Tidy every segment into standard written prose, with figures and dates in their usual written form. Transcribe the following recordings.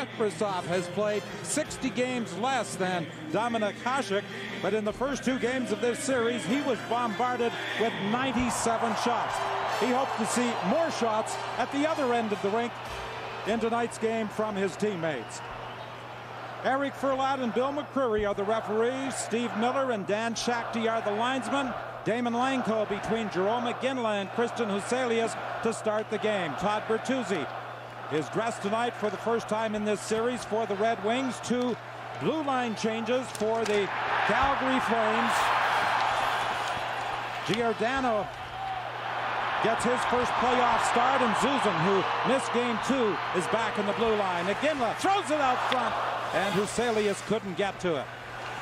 Kaprizov has played 60 games less than Dominik Hasek, but in the first 2 games of this series, he was bombarded with 97 shots. He hoped to see more shots at the other end of the rink in tonight's game from his teammates. Eric Furlat and Bill McCreary are the referees. Steve Miller and Dan Shakti are the linesmen. Damon Langko between Jerome McGinley and Christian Huselius to start the game. Todd Bertuzzi is dressed tonight for the first time in this series for the Red Wings. 2 blue line changes for the Calgary Flames. Giordano gets his first playoff start, and Zuzan, who missed game 2, is back in the blue line. McGinley throws it out front, and Huselius couldn't get to it.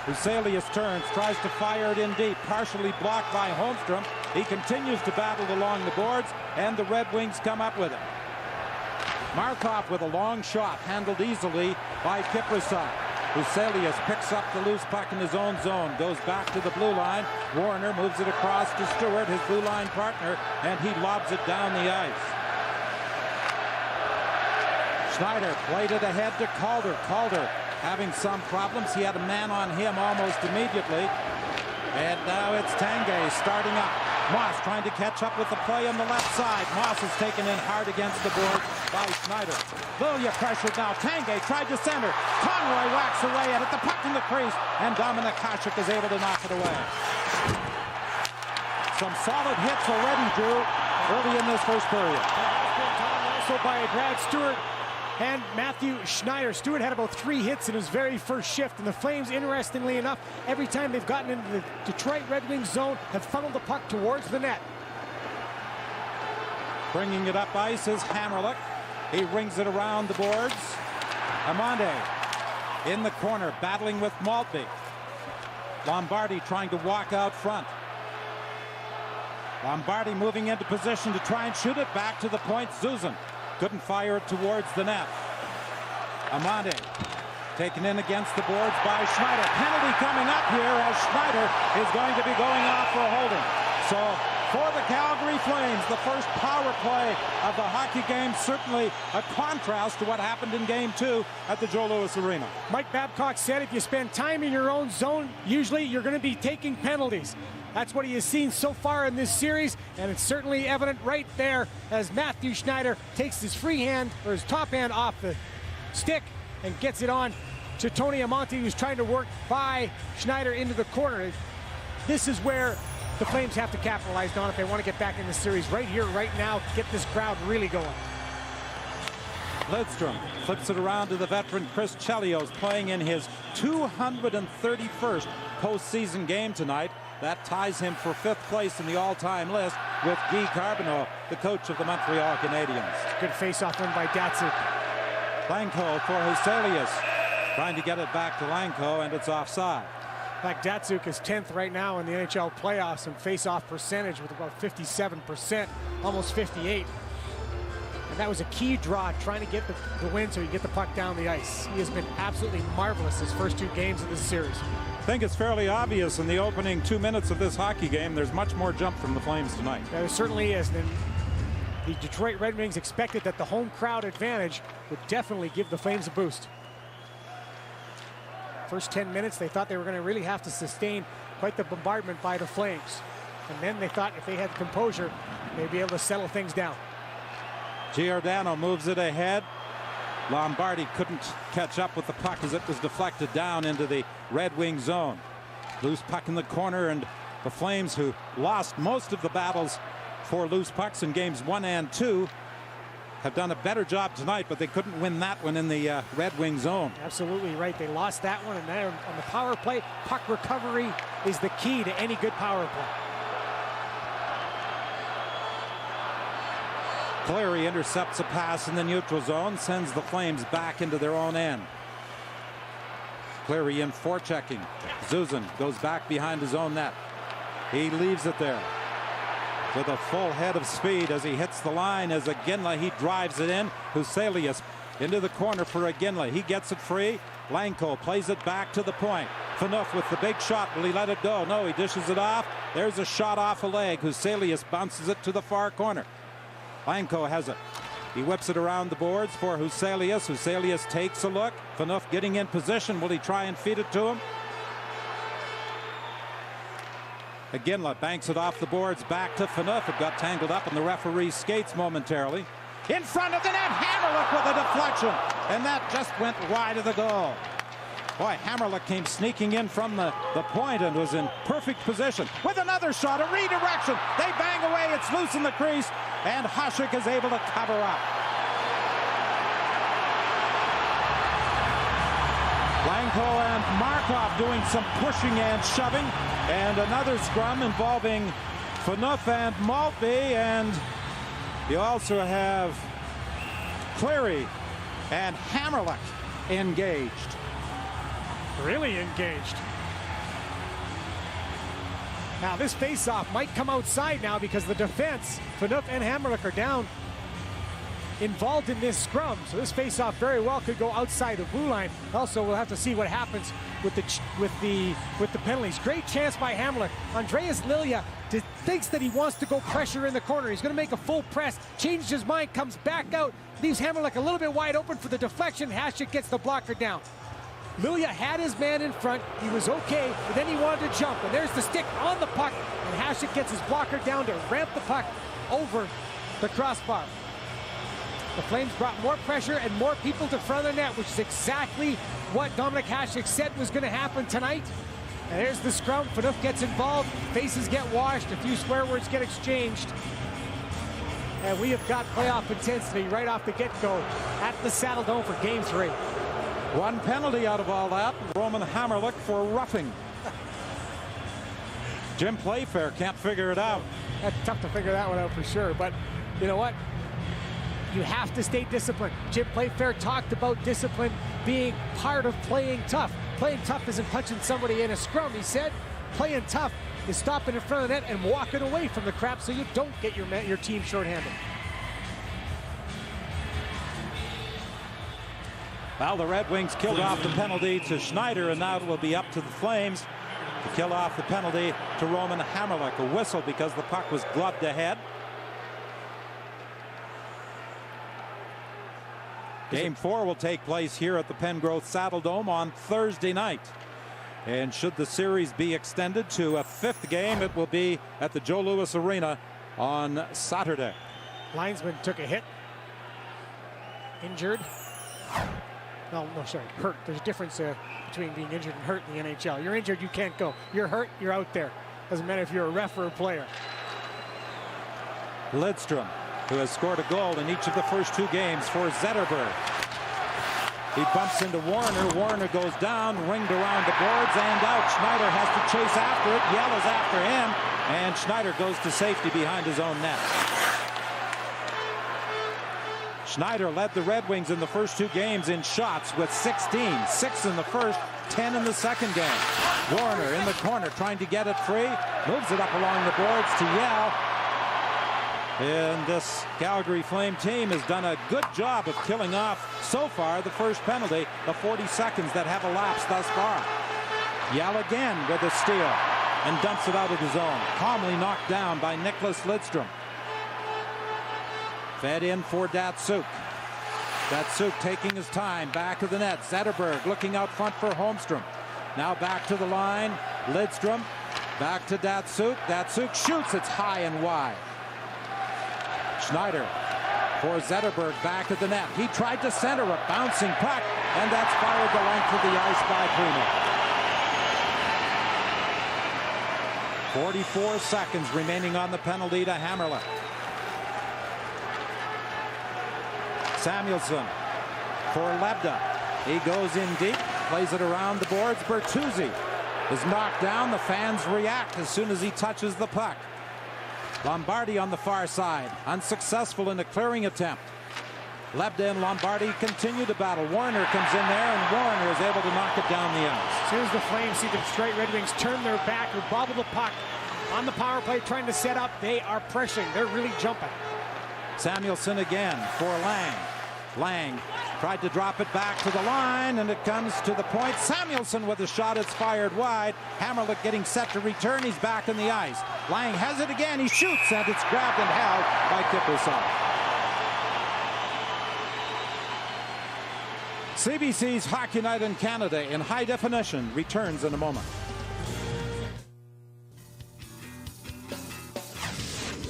Huselius turns, tries to fire it in deep, partially blocked by Holmstrom. He continues to battle along the boards, and the Red Wings come up with it. Markov with a long shot, handled easily by Kaprizov. Huselius picks up the loose puck in his own zone, goes back to the blue line. Warner moves it across to Stewart, his blue line partner, and he lobs it down the ice. Schneider played it ahead to Calder. Calder having some problems. He had a man on him almost immediately. And now it's Tanguay starting up. Moss trying to catch up with the play on the left side. Moss is taken in hard against the board by Schneider. Lilia pressured now. Tanguay tried to center. Conroy whacks away at it. The puck in the crease. And Dominik Hasek is able to knock it away. Some solid hits already, Drew, early in this first period. Also by Brad Stewart and Matthew Schneider. Stewart had about 3 hits in his very first shift, and the Flames, interestingly enough, every time they've gotten into the Detroit Red Wings zone, have funneled the puck towards the net. Bringing it up ice is Hammerlick. He rings it around the boards. Amande in the corner, battling with Maltby. Lombardi trying to walk out front. Lombardi moving into position to try and shoot it back to the point. Zuzan couldn't fire it towards the net. Amande taken in against the boards by Schneider. Penalty coming up here as Schneider is going to be going off for holding. So for the Calgary Flames, the first power play of the hockey game, certainly a contrast to what happened in game 2 at the Joe Louis Arena. Mike Babcock said if you spend time in your own zone, usually you're going to be taking penalties. That's what he has seen so far in this series, and it's certainly evident right there as Matthew Schneider takes his free hand, or his top hand, off the stick and gets it on to Tony Amonte, who's trying to work by Schneider into the corner. This is where the Flames have to capitalize on if they want to get back in the series right here, right now, get this crowd really going. Lidstrom flips it around to the veteran Chris Chelios, playing in his 231st postseason game tonight. That ties him for 5th place in the all-time list with Guy Carbonneau, the coach of the Montreal Canadiens. Good face-off win by Datsuk. Langko for Huselius, trying to get it back to Langko, and it's offside. In fact, Datsuk is 10th right now in the NHL playoffs in face-off percentage with about 57%, almost 58. And that was a key draw, trying to get the win so he can get the puck down the ice. He has been absolutely marvelous his first 2 games of this series. I think it's fairly obvious in the opening 2 minutes of this hockey game, there's much more jump from the Flames tonight. There certainly is. And the Detroit Red Wings expected that the home crowd advantage would definitely give the Flames a boost. First 10 minutes, they thought they were going to really have to sustain quite the bombardment by the Flames. And then they thought if they had composure, they'd be able to settle things down. Giordano moves it ahead. Lombardi couldn't catch up with the puck as it was deflected down into the Red Wing zone. Loose puck in the corner, and the Flames, who lost most of the battles for loose pucks in games 1 and 2, have done a better job tonight, but they couldn't win that one in the Red Wing zone. Absolutely right. They lost that one, and now on the power play, puck recovery is the key to any good power play. Cleary intercepts a pass in the neutral zone, sends the Flames back into their own end. Cleary in forechecking. Zuzan goes back behind his own net. He leaves it there with a full head of speed as he hits the line. As Iginla, he drives it in. Huselius into the corner for Iginla. He gets it free. Langko plays it back to the point. Phaneuf with the big shot. Will he let it go? No, he dishes it off. There's a shot off a leg. Huselius bounces it to the far corner. Langko has it He whips it around the boards for Huselius. Huselius takes a look. Phaneuf getting in position. Will he try and feed it to him? Iginla banks it off the boards back to Phaneuf. It got tangled up in the referee's skates momentarily. In front of the net, Hammerlick with a deflection. And that just went wide of the goal. Boy, Hammerlick came sneaking in from the point and was in perfect position. With another shot, a redirection. They bang away. It's loose in the crease. And Hasek is able to cover up. Blanco and Markov doing some pushing and shoving. And another scrum involving Phaneuf and Maltby. And you also have Cleary and Hammerlick engaged. Really engaged. Now this face-off might come outside now because the defense, Phaneuf and Hammerlick, are down involved in this scrum. So this face-off very well could go outside the blue line. Also, we'll have to see what happens with the penalties. Great chance by Hammerlick. Andreas Lilia thinks that he wants to go pressure in the corner. He's going to make a full press. Changed his mind, comes back out, leaves Hammerlick a little bit wide open for the deflection. Hasek gets the blocker down. Lilia had his man in front. He was okay, but then he wanted to jump. And there's the stick on the puck. And Hasek gets his blocker down to ramp the puck over the crossbar. The Flames brought more pressure and more people to front of the net, which is exactly what Dominik Hasek said was going to happen tonight. And there's the scrum. Phaneuf gets involved. Faces get washed. A few swear words get exchanged. And we have got playoff intensity right off the get-go at the Saddle Dome for Game 3. One penalty out of all that, Roman Hammerlick for roughing. Jim Playfair can't figure it out. That's tough to figure that one out for sure, but you know what? You have to stay disciplined. Jim Playfair talked about discipline being part of playing tough. Playing tough isn't punching somebody in a scrum. He said playing tough is stopping in front of the net and walking away from the crap so you don't get your team shorthanded. Well, the Red Wings killed off the penalty to Schneider, and now it will be up to the Flames to kill off the penalty to Roman Hammerlick. A whistle because the puck was gloved ahead. Game 4 will take place here at the Pengrowth Saddle Dome on Thursday night. And should the series be extended to a 5th game, it will be at the Joe Louis Arena on Saturday. Linesman took a hit. Injured. No, sorry, hurt. There's a difference between being injured and hurt in the NHL. You're injured, you can't go. You're hurt, you're out there. Doesn't matter if you're a ref or a player. Lidstrom, who has scored a goal in each of the first 2 games for Zetterberg. He bumps into Warner. Warner goes down, ringed around the boards and out. Schneider has to chase after it. Yell is after him, and Schneider goes to safety behind his own net. Schneider led the Red Wings in the first 2 games in shots with 16. 6 in the first, 10 in the second game. Warner in the corner trying to get it free. Moves it up along the boards to Yell. And this Calgary Flame team has done a good job of killing off, so far, the first penalty, the 40 seconds that have elapsed thus far. Yell again with a steal and dumps it out of the zone. Calmly knocked down by Nicholas Lidstrom. Fed in for Datsuk. Datsuk taking his time, back of the net. Zetterberg looking out front for Holmstrom. Now back to the line. Lidstrom back to Datsuk. Datsuk shoots. It's high and wide. Schneider for Zetterberg back at the net. He tried to center a bouncing puck, and that's fired the length of the ice by Primo. 44 seconds remaining on the penalty to Hammerlick. Samuelsson for Lebda. He goes in deep, plays it around the boards. Bertuzzi is knocked down. The fans react as soon as he touches the puck. Lombardi on the far side, unsuccessful in a clearing attempt. Lebda and Lombardi continue to battle. Warner comes in there, and Warner is able to knock it down the ice. As soon as the Flames see the Detroit Red Wings turn their back or bobble the puck on the power play trying to set up, they are pressuring. They're really jumping. Samuelsson again for Lang. Lang tried to drop it back to the line, and it comes to the point. Samuelsson with a shot. It's fired wide. Hammerlick getting set to return. He's back in the ice. Lang has it again. He shoots, and it's grabbed and held by Kiprusoff. CBC's Hockey Night in Canada in high definition returns in a moment.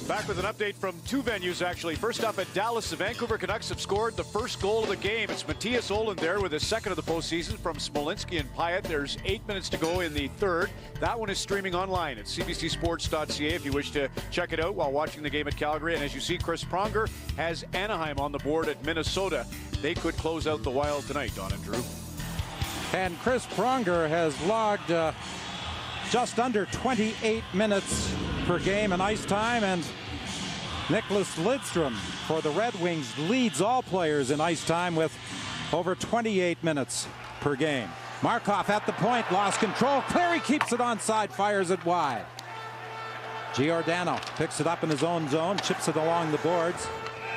Back with an update from two venues, actually. First up at Dallas, the Vancouver Canucks have scored the first goal of the game. It's Matthias Ohlund there with his second of the postseason from Smolinski and Pyatt. There's 8 minutes to go in the third. That one is streaming online at cbcsports.ca if you wish to check it out while watching the game at Calgary. And as you see, Chris Pronger has Anaheim on the board at Minnesota. They could close out the Wild tonight, Don and Drew. And Chris Pronger has logged just under 28 minutes per game in ice time, and Nicholas Lidstrom for the Red Wings leads all players in ice time with over 28 minutes per game. Markov at the point, lost control. Cleary keeps it onside, fires it wide. Giordano picks it up in his own zone, chips it along the boards.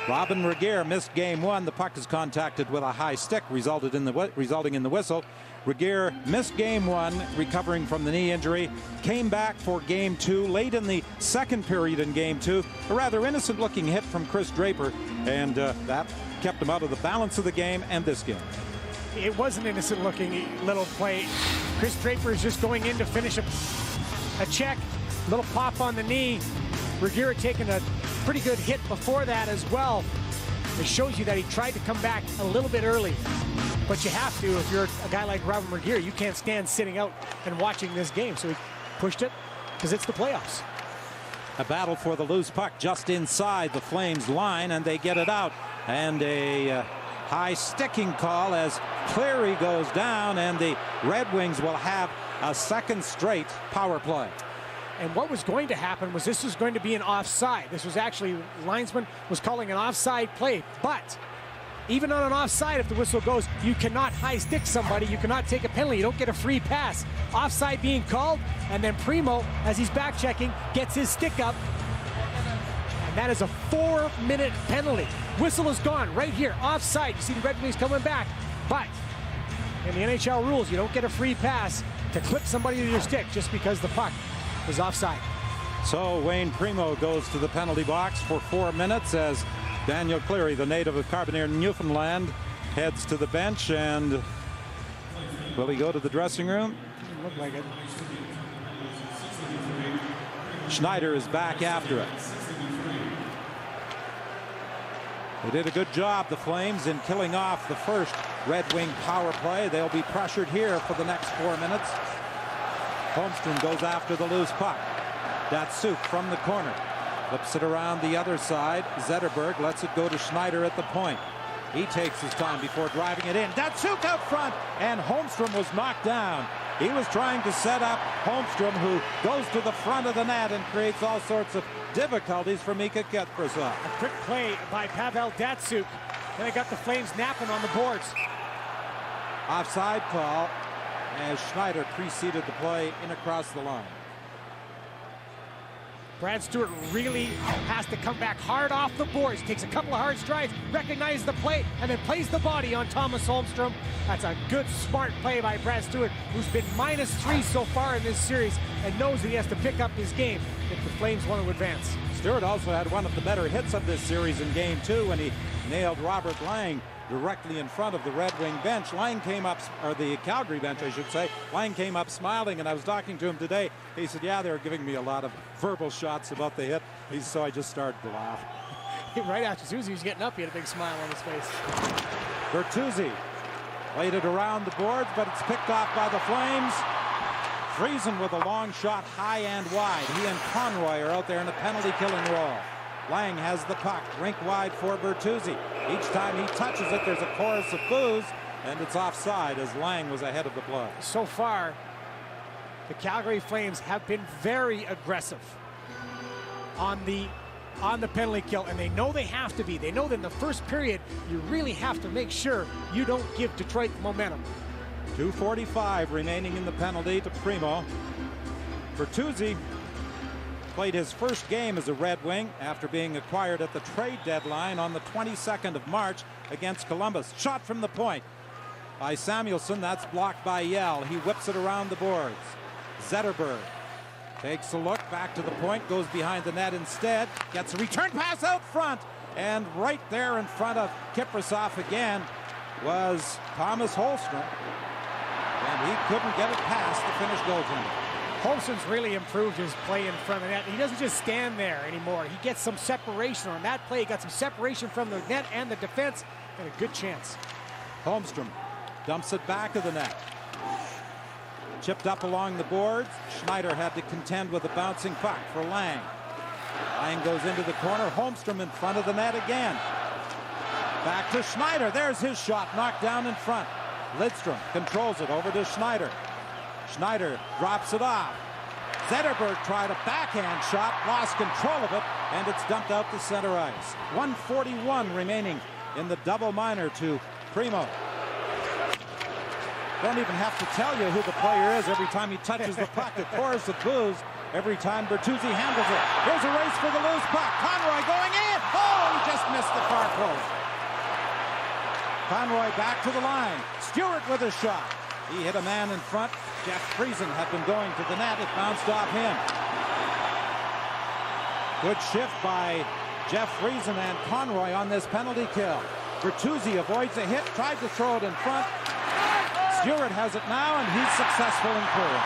Robin Regehr missed game one. The puck is contacted with a high stick, resulting in the whistle. Regehr missed game one, recovering from the knee injury, came back for game two late in the second period in game two. A rather innocent looking hit from Chris Draper, and that kept him out of the balance of the game and this game. It was an innocent looking little play. Chris Draper is just going in to finish a check, little pop on the knee. Regehr had taken a pretty good hit before that as well. It shows you that he tried to come back a little bit early. But you have to if you're a guy like Robin Regehr. You can't stand sitting out and watching this game. So he pushed it because it's the playoffs. A battle for the loose puck just inside the Flames line, and they get it out. And a high sticking call as Cleary goes down, and the Red Wings will have a second straight power play. And what was going to happen was this was going to be an offside. This was actually, linesman was calling an offside play. But even on an offside, if the whistle goes, you cannot high stick somebody. You cannot take a penalty. You don't get a free pass. Offside being called, and then Primo, as he's back checking, gets his stick up. And that is a 4-minute penalty. Whistle is gone right here. Offside. You see the Red Wings coming back. But in the NHL rules, you don't get a free pass to clip somebody with your stick just because the puck is offside. So Wayne Primo goes to the penalty box for 4 minutes as Daniel Cleary, the native of Carbonear, Newfoundland, heads to the bench. And will he go to the dressing room? Doesn't look like it. Schneider is back after it. They did a good job, the Flames, in killing off the first Red Wing power play. They'll be pressured here for the next 4 minutes. Holmstrom goes after the loose puck. Datsuk from the corner. Flips it around the other side. Zetterberg lets it go to Schneider at the point. He takes his time before driving it in. Datsuk out front, and Holmstrom was knocked down. He was trying to set up Holmstrom, who goes to the front of the net and creates all sorts of difficulties for Mika Ketprasov. A quick play by Pavel Datsuk. And they got the Flames napping on the boards. Offside call as Schneider preceded the play in across the line. Brad Stewart really has to come back hard off the boards. Takes a couple of hard strides, recognizes the play, and then plays the body on Thomas Holmstrom. That's a good, smart play by Brad Stewart, who's been -3 so far in this series and knows that he has to pick up his game if the Flames want to advance. Stewart also had one of the better hits of this series in game two when he nailed Robert Lang directly in front of the Red Wing bench. Lang came up, or the Calgary bench, I should say. Lang came up smiling, and I was talking to him today. He said, yeah, they were giving me a lot of verbal shots about the hit. So I just started to laugh. Right after Susie was getting up, he had a big smile on his face. Bertuzzi laid it around the boards, but it's picked off by the Flames. Friesen with a long shot high and wide. He and Conroy are out there in a penalty-killing role. Lang has the puck, rink wide for Bertuzzi. Each time he touches it, there's a chorus of boos, and it's offside as Lang was ahead of the play. So far, the Calgary Flames have been very aggressive on the penalty kill, and they know they have to be. They know that in the first period, you really have to make sure you don't give Detroit momentum. 2:45 remaining in the penalty to Primo. Bertuzzi played his first game as a Red Wing after being acquired at the trade deadline on the 22nd of March against Columbus. Shot from the point by Samuelsson. That's blocked by Yell. He whips it around the boards. Zetterberg takes a look back to the point, goes behind the net instead, gets a return pass out front, and right there in front of Kiprasov again was Thomas Holmstrom, and he couldn't get it past the Finnish goaltender. Holmstrom's really improved his play in front of the net. He doesn't just stand there anymore. He gets some separation on that play. He got some separation from the net and the defense, and a good chance. Holmstrom dumps it back of the net. Chipped up along the boards. Schneider had to contend with a bouncing puck for Lang. Lang goes into the corner. Holmstrom in front of the net again. Back to Schneider. There's his shot, knocked down in front. Lidstrom controls it over to Schneider. Schneider drops it off. Zetterberg tried a backhand shot, lost control of it, and it's dumped out to center ice. 1:41 remaining in the double minor to Primo. Don't even have to tell you who the player is every time he touches the puck. The chorus of boos every time Bertuzzi handles it. Here's a race for the loose puck. Conroy going in. Oh, he just missed the far post. Conroy back to the line. Stewart with a shot. He hit a man in front. Jeff Friesen had been going to the net. It bounced off him. Good shift by Jeff Friesen and Conroy on this penalty kill. Bertuzzi avoids a hit, tried to throw it in front. Stewart has it now, and he's successful in clearing.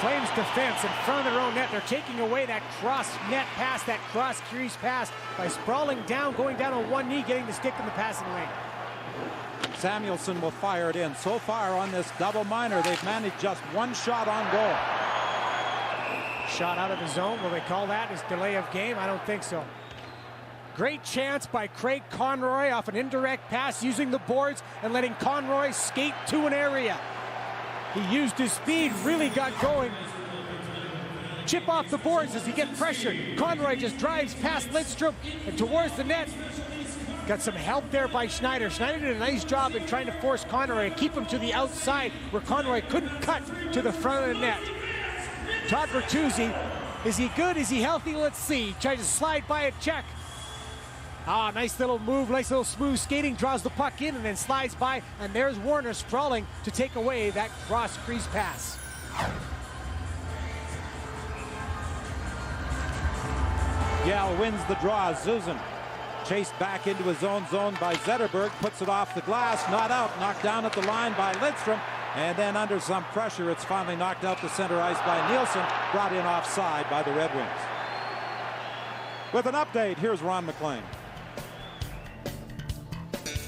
Flames defense in front of their own net. They're taking away that cross net pass, that cross crease pass by sprawling down, going down on one knee, getting the stick in the passing lane. Samuelsson will fire it in. So far on this double minor, they've managed just one shot on goal. Shot out of the zone. Will they call that as delay of game? I don't think so. Great chance by Craig Conroy off an indirect pass, using the boards and letting Conroy skate to an area. He used his speed, really got going. Chip off the boards as he gets pressured. Conroy just drives past Lidstrom and towards the net. Got some help there by Schneider. Schneider did a nice job in trying to force Conroy and keep him to the outside where Conroy couldn't cut to the front of the net. Todd Bertuzzi, is he good? Is he healthy? Let's see. Tries to slide by a check. Ah, nice little move, nice little smooth skating, draws the puck in and then slides by, and there's Warner sprawling to take away that cross crease pass. Yale wins the draw. Zuzan chased back into his own zone by Zetterberg, puts it off the glass, not out, knocked down at the line by Lidstrom, and then under some pressure, it's finally knocked out to center ice by Nielsen, brought in offside by the Red Wings. With an update, here's Ron McLean.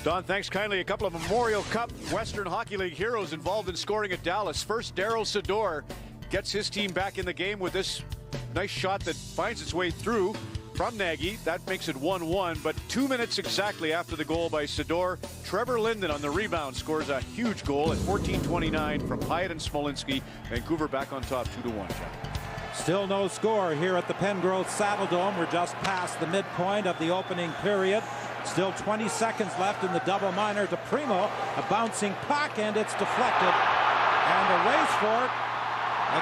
Don, thanks kindly. A couple of Memorial Cup Western Hockey League heroes involved in scoring at Dallas. First, Daryl Sador gets his team back in the game with this nice shot that finds its way through from Nagy. That makes it 1-1, but 2 minutes exactly after the goal by Sador, Trevor Linden on the rebound scores a huge goal at 14:29 from Hyatt and Smolinski. Vancouver back on top 2-1. Still no score here at the Pengrowth Saddle Dome. We're just past the midpoint of the opening period. Still 20 seconds left in the double minor to Primo. A bouncing puck, and it's deflected. And a race for it.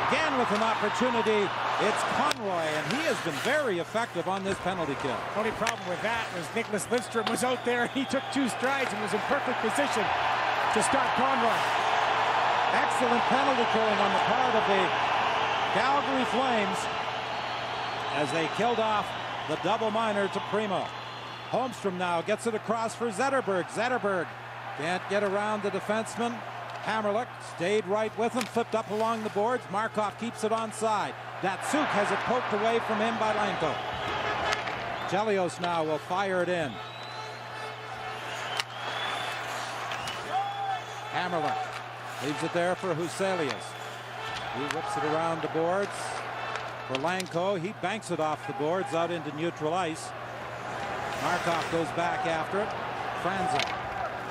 Again with an opportunity. It's Conroy, and he has been very effective on this penalty kill. The only problem with that was Nicholas Lidstrom was out there. He took 2 strides and was in perfect position to stop Conroy. Excellent penalty killing on the part of the Calgary Flames as they killed off the double minor to Primo. Holmstrom now gets it across for Zetterberg. Zetterberg can't get around the defenseman. Hammerlick stayed right with him, flipped up along the boards. Markov keeps it onside. Datsuk has it poked away from him by Lanko. Chelios now will fire it in. Hammerlick leaves it there for Huselius. He whips it around the boards for Lanko. He banks it off the boards out into neutral ice. Markov goes back after it. Franzen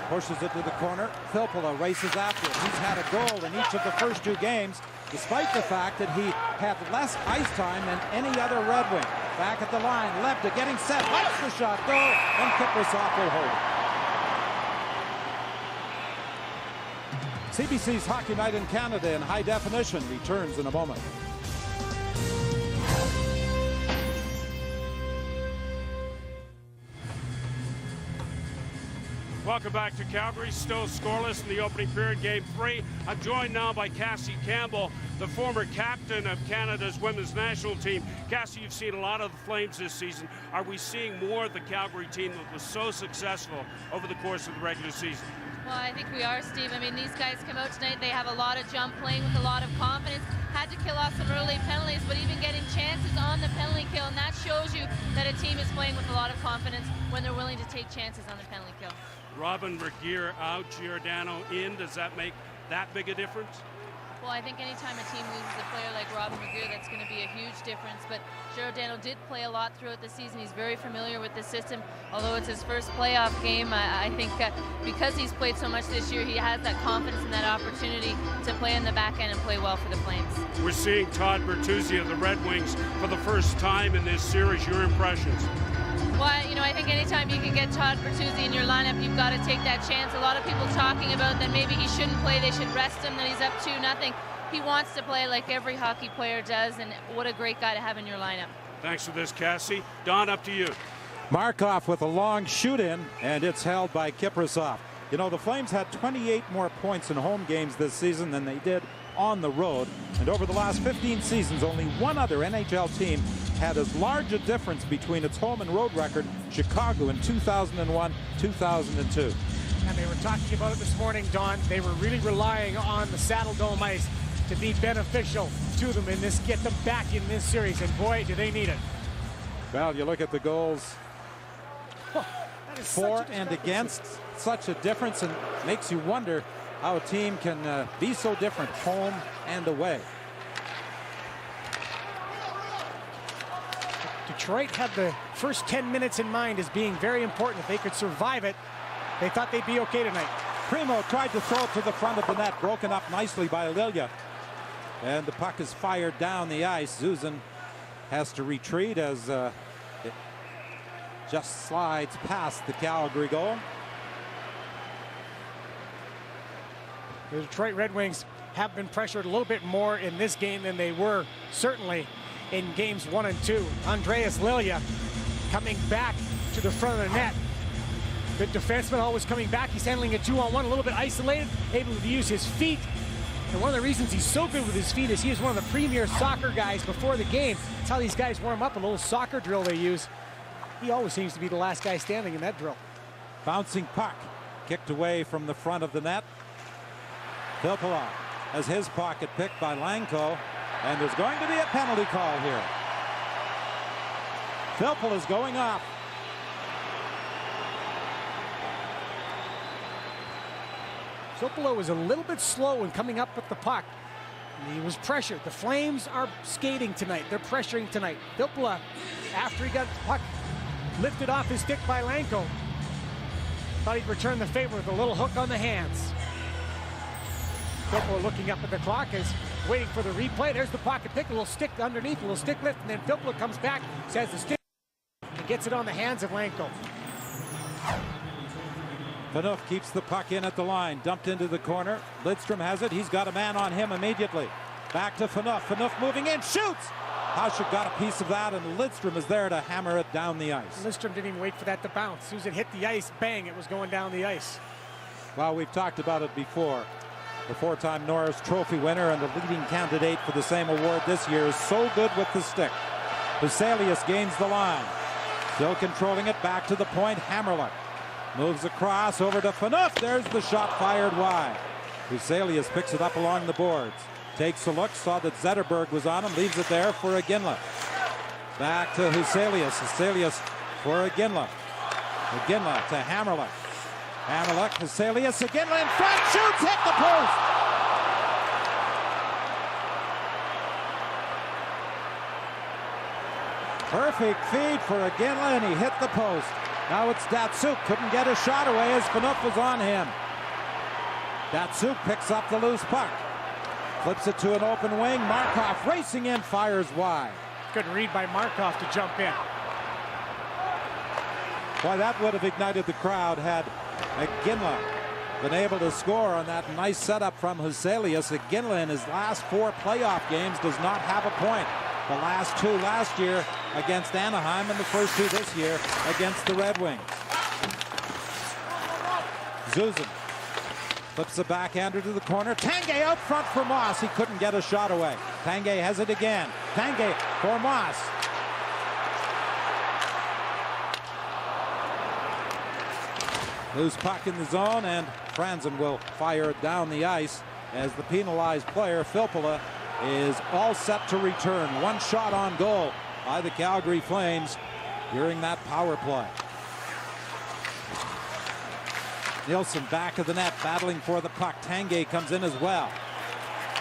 pushes it to the corner. Filppula races after it. He's had a goal in each of the first 2 games, despite the fact that he had less ice time than any other Red Wing. Back at the line, Lebda getting set, lets the shot go, and Kiprusoff will hold it. CBC's Hockey Night in Canada in high definition returns in a moment. Welcome back to Calgary. Still scoreless in the opening period, Game 3. I'm joined now by Cassie Campbell, the former captain of Canada's women's national team. Cassie, you've seen a lot of the Flames this season. Are we seeing more of the Calgary team that was so successful over the course of the regular season? Well, I think we are, Steve. I mean, these guys come out tonight, they have a lot of jump, playing with a lot of confidence, had to kill off some early penalties, but even getting chances on the penalty kill, and that shows you that a team is playing with a lot of confidence when they're willing to take chances on the penalty kill. Robin Regeer out, Giordano in. Does that make that big a difference? Well, I think anytime a team loses a player like Robin Regeer, that's going to be a huge difference. But Giordano did play a lot throughout the season. He's very familiar with the system. Although it's his first playoff game, I think because he's played so much this year, he has that confidence and that opportunity to play in the back end and play well for the Flames. We're seeing Todd Bertuzzi of the Red Wings for the first time in this series. Your impressions? Well, you know, I think anytime you can get Todd Bertuzzi in your lineup, you've got to take that chance. A lot of people talking about that maybe he shouldn't play, they should rest him, that he's up 2-0. He wants to play like every hockey player does, and what a great guy to have in your lineup. Thanks for this, Cassie. Don, up to you. Markov with a long shoot-in, and it's held by Kiprasov. You know, the Flames had 28 more points in home games this season than they did on the road. And over the last 15 seasons, only one other NHL team had as large a difference between its home and road record, Chicago in 2001, 2002. And they were talking about it this morning, Don. They were really relying on the Saddle Dome ice to be beneficial to them in this, get them back in this series. And boy, do they need it. Well, you look at the goals. For and against, such a difference, and makes you wonder how a team can be so different home and away. Detroit had the first 10 minutes in mind as being very important. If they could survive it, they thought they'd be okay tonight. Primo tried to throw it to the front of the net, broken up nicely by Lilia. And the puck is fired down the ice. Zuzan has to retreat as it just slides past the Calgary goal. The Detroit Red Wings have been pressured a little bit more in this game than they were certainly in games 1 and 2. Andreas Lilia coming back to the front of the net. Good defenseman, always coming back. He's handling a 2-on-1, a little bit isolated, able to use his feet. And one of the reasons he's so good with his feet is he is one of the premier soccer guys before the game. That's how these guys warm up, a little soccer drill they use. He always seems to be the last guy standing in that drill. Bouncing puck, kicked away from the front of the net. Filppula has his pocket picked by Langko, and there's going to be a penalty call here. Filppula is going off. Filppula was a little bit slow in coming up with the puck. He was pressured. The Flames are skating tonight. They're pressuring tonight. Filppula, after he got the puck lifted off his stick by Langko, thought he'd return the favor with a little hook on the hands. Filppula looking up at the clock, is waiting for the replay. There's the pocket pick, a little stick underneath, a little stick lift, and then Filppula comes back, says the stick, and gets it on the hands of Langko. Phaneuf keeps the puck in at the line, dumped into the corner. Lidstrom has it. He's got a man on him immediately. Back to Phaneuf. Phaneuf moving in, shoots! Hasek got a piece of that, and Lidstrom is there to hammer it down the ice. Lidstrom didn't even wait for that to bounce. As soon as it hit the ice, bang, it was going down the ice. Well, we've talked about it before. The four-time Norris Trophy winner and the leading candidate for the same award this year is so good with the stick. Huselius gains the line. Still controlling it, back to the point, Hammerluck. Moves across over to Phaneuf. There's the shot fired wide. Huselius picks it up along the boards. Takes a look, saw that Zetterberg was on him, leaves it there for Iginla. Back to Huselius. Huselius for Iginla. Iginla to Hammerluck. Hammerluck, Huselius, Iginla in front, shoots, hit the post! Perfect feed for Iginla, and he hit the post. Now it's Datsuk, couldn't get a shot away as Phaneuf was on him. Datsuk picks up the loose puck. Flips it to an open wing. Markov racing in, fires wide. Good read by Markov to jump in. Boy, that would have ignited the crowd had Iginla been able to score on that nice setup from Huselius. Iginla in his last 4 playoff games does not have a point. The last 2 last year against Anaheim and the first 2 this year against the Red Wings. Zuzan flips the backhander to the corner. Tanguay out front for Moss. He couldn't get a shot away. Tanguay has it again. Tanguay for Moss. Loose puck in the zone, and Franzen will fire it down the ice as the penalized player, Filppula, is all set to return. One shot on goal by the Calgary Flames during that power play. Nielsen back of the net, battling for the puck. Tanguay comes in as well.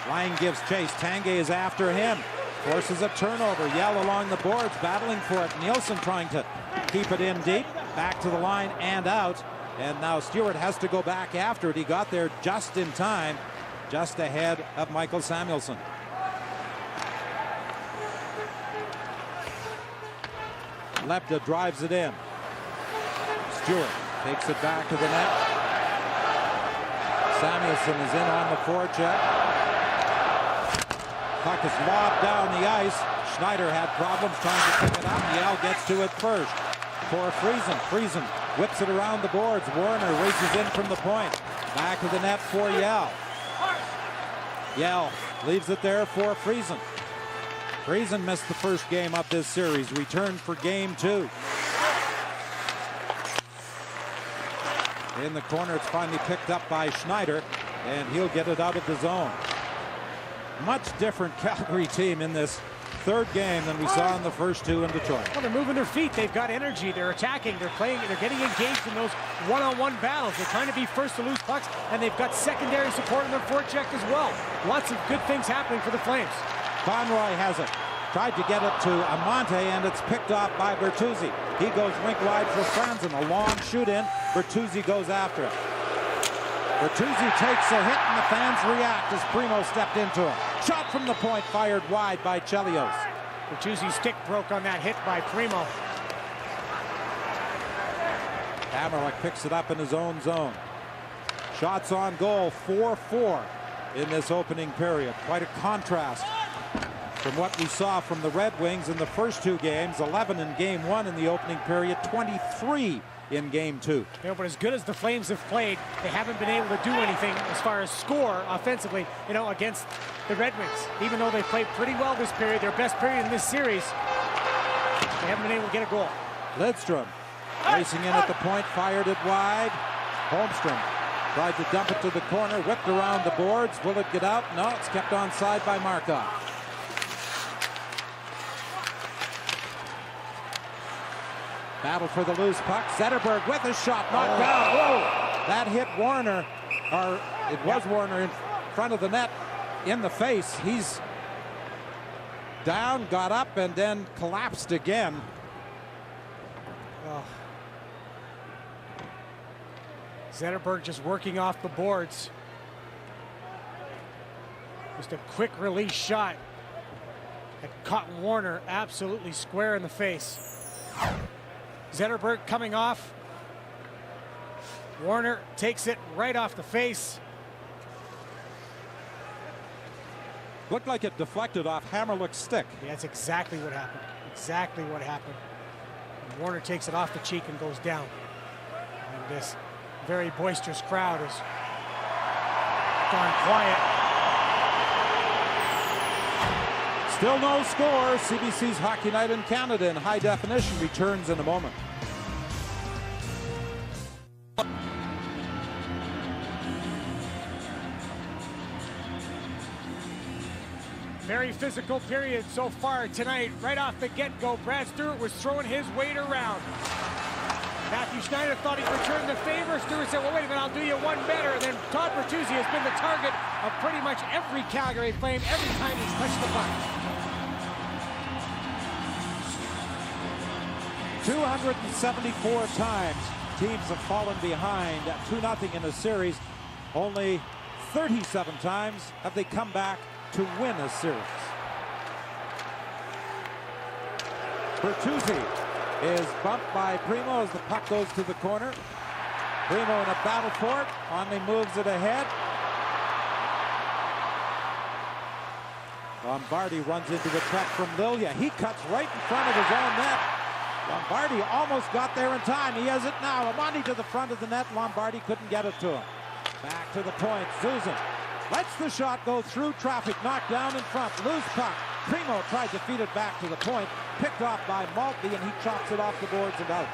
Lang gives chase. Tanguay is after him. Forces a turnover. Yell along the boards, battling for it. Nielsen trying to keep it in deep. Back to the line and out. And now Stewart has to go back after it. He got there just in time, just ahead of Michael Samuelsson. Lepta drives it in. Stewart takes it back to the net. Samuelsson is in on the forecheck. Puck is lobbed down the ice. Schneider had problems trying to pick it up. Yell gets to it first for Friesen. Friesen whips it around the boards. Warner races in from the point. Back of the net for Yell. Yell leaves it there for Friesen. Friesen missed the first game of this series. Returned for game 2. In the corner, it's finally picked up by Schneider, and he'll get it out of the zone. Much different Calgary team in this third game than we saw in the first 2 in Detroit. Well, they're moving their feet. They've got energy. They're attacking. They're playing. They're getting engaged in those one-on-one battles. They're trying to be first to lose pucks, and they've got secondary support in their forecheck as well. Lots of good things happening for the Flames. Conroy has it. Tried to get it to Amante, and it's picked off by Bertuzzi. He goes rink wide for Franzen. A long shoot in. Bertuzzi goes after it. Bertuzzi takes a hit, and the fans react as Primo stepped into it. Shot from the point, fired wide by Chelios. Bertuzzi's stick broke on that hit by Primo. Hammerlick picks it up in his own zone. Shots on goal, 4-4 in this opening period. Quite a contrast from what we saw from the Red Wings in the first 2 games. 11 in game 1 in the opening period, 23 in game 2. You know, but as good as the Flames have played, they haven't been able to do anything as far as score offensively, you know, against the Red Wings. Even though they played pretty well this period, their best period in this series, they haven't been able to get a goal. Lidstrom racing in at the point, fired it wide. Holmstrom tried to dump it to the corner, whipped around the boards. Will it get out? No, it's kept onside by Markov. Battle for the loose puck. Zetterberg with a shot, knocked down. Whoa! That hit Warner, or it was Warner in front of the net in the face. He's down, got up, and then collapsed again. Oh. Zetterberg just working off the boards. Just a quick release shot that caught Warner absolutely square in the face. Zetterberg coming off. Warner takes it right off the face. Looked like it deflected off Hammerlick's stick. Yeah, that's exactly what happened. Exactly what happened. And Warner takes it off the cheek and goes down. And this very boisterous crowd has gone quiet. Still no score. CBC's Hockey Night in Canada in high definition returns in a moment. Very physical period so far tonight. Right off the get-go, Brad Stewart was throwing his weight around. Matthew Schneider thought he'd return the favor. Stewart said, well, wait a minute, I'll do you one better. And then Todd Bertuzzi has been the target of pretty much every Calgary Flame every time he's touched the puck. 274 times teams have fallen behind 2-0 in a series. Only 37 times have they come back to win a series. Bertuzzi is bumped by Primo as the puck goes to the corner. Primo in a battle for it. Conley moves it ahead. Lombardi runs into a check from Lilia. He cuts right in front of his own net. Lombardi almost got there in time. He has it now. Amandi to the front of the net. Lombardi couldn't get it to him. Back to the point. Susan lets the shot go through traffic. Knocked down in front. Loose puck. Primo tried to feed it back to the point. Picked off by Maltby, and he chops it off the boards and out.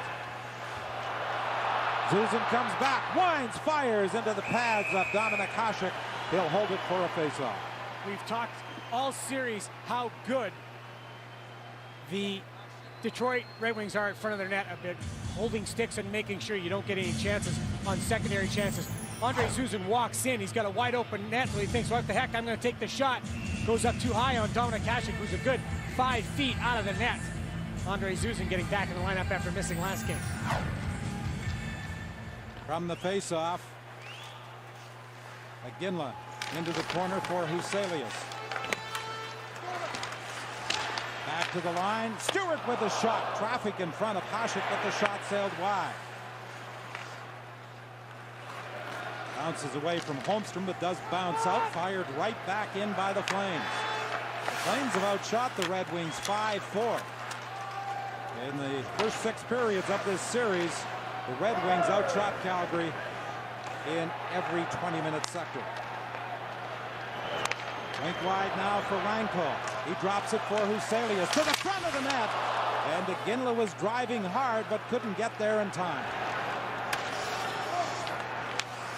Susan comes back. Winds, fires into the pads of Dominik Hasek. He'll hold it for a faceoff. We've talked all series how good the Detroit Red Wings are in front of their net a bit, holding sticks and making sure you don't get any chances on secondary chances. Andre Susan walks in. He's got a wide open net where he thinks, what the heck, I'm going to take the shot. Goes up too high on Dominik Hasek, who's a good 5 feet out of the net. Andre Susan getting back in the lineup after missing last game. From the faceoff, Ginla into the corner for Huselius. Back to the line. Stewart with the shot. Traffic in front of Hasek, but the shot sailed wide. Bounces away from Holmstrom, but does bounce out. Fired right back in by the Flames. The Flames have outshot the Red Wings 5-4. In the first 6 periods of this series, the Red Wings outshot Calgary in every 20-minute sector. Wink wide now for Reinkow. He drops it for Huselius to the front of the net. And Ginla was driving hard but couldn't get there in time.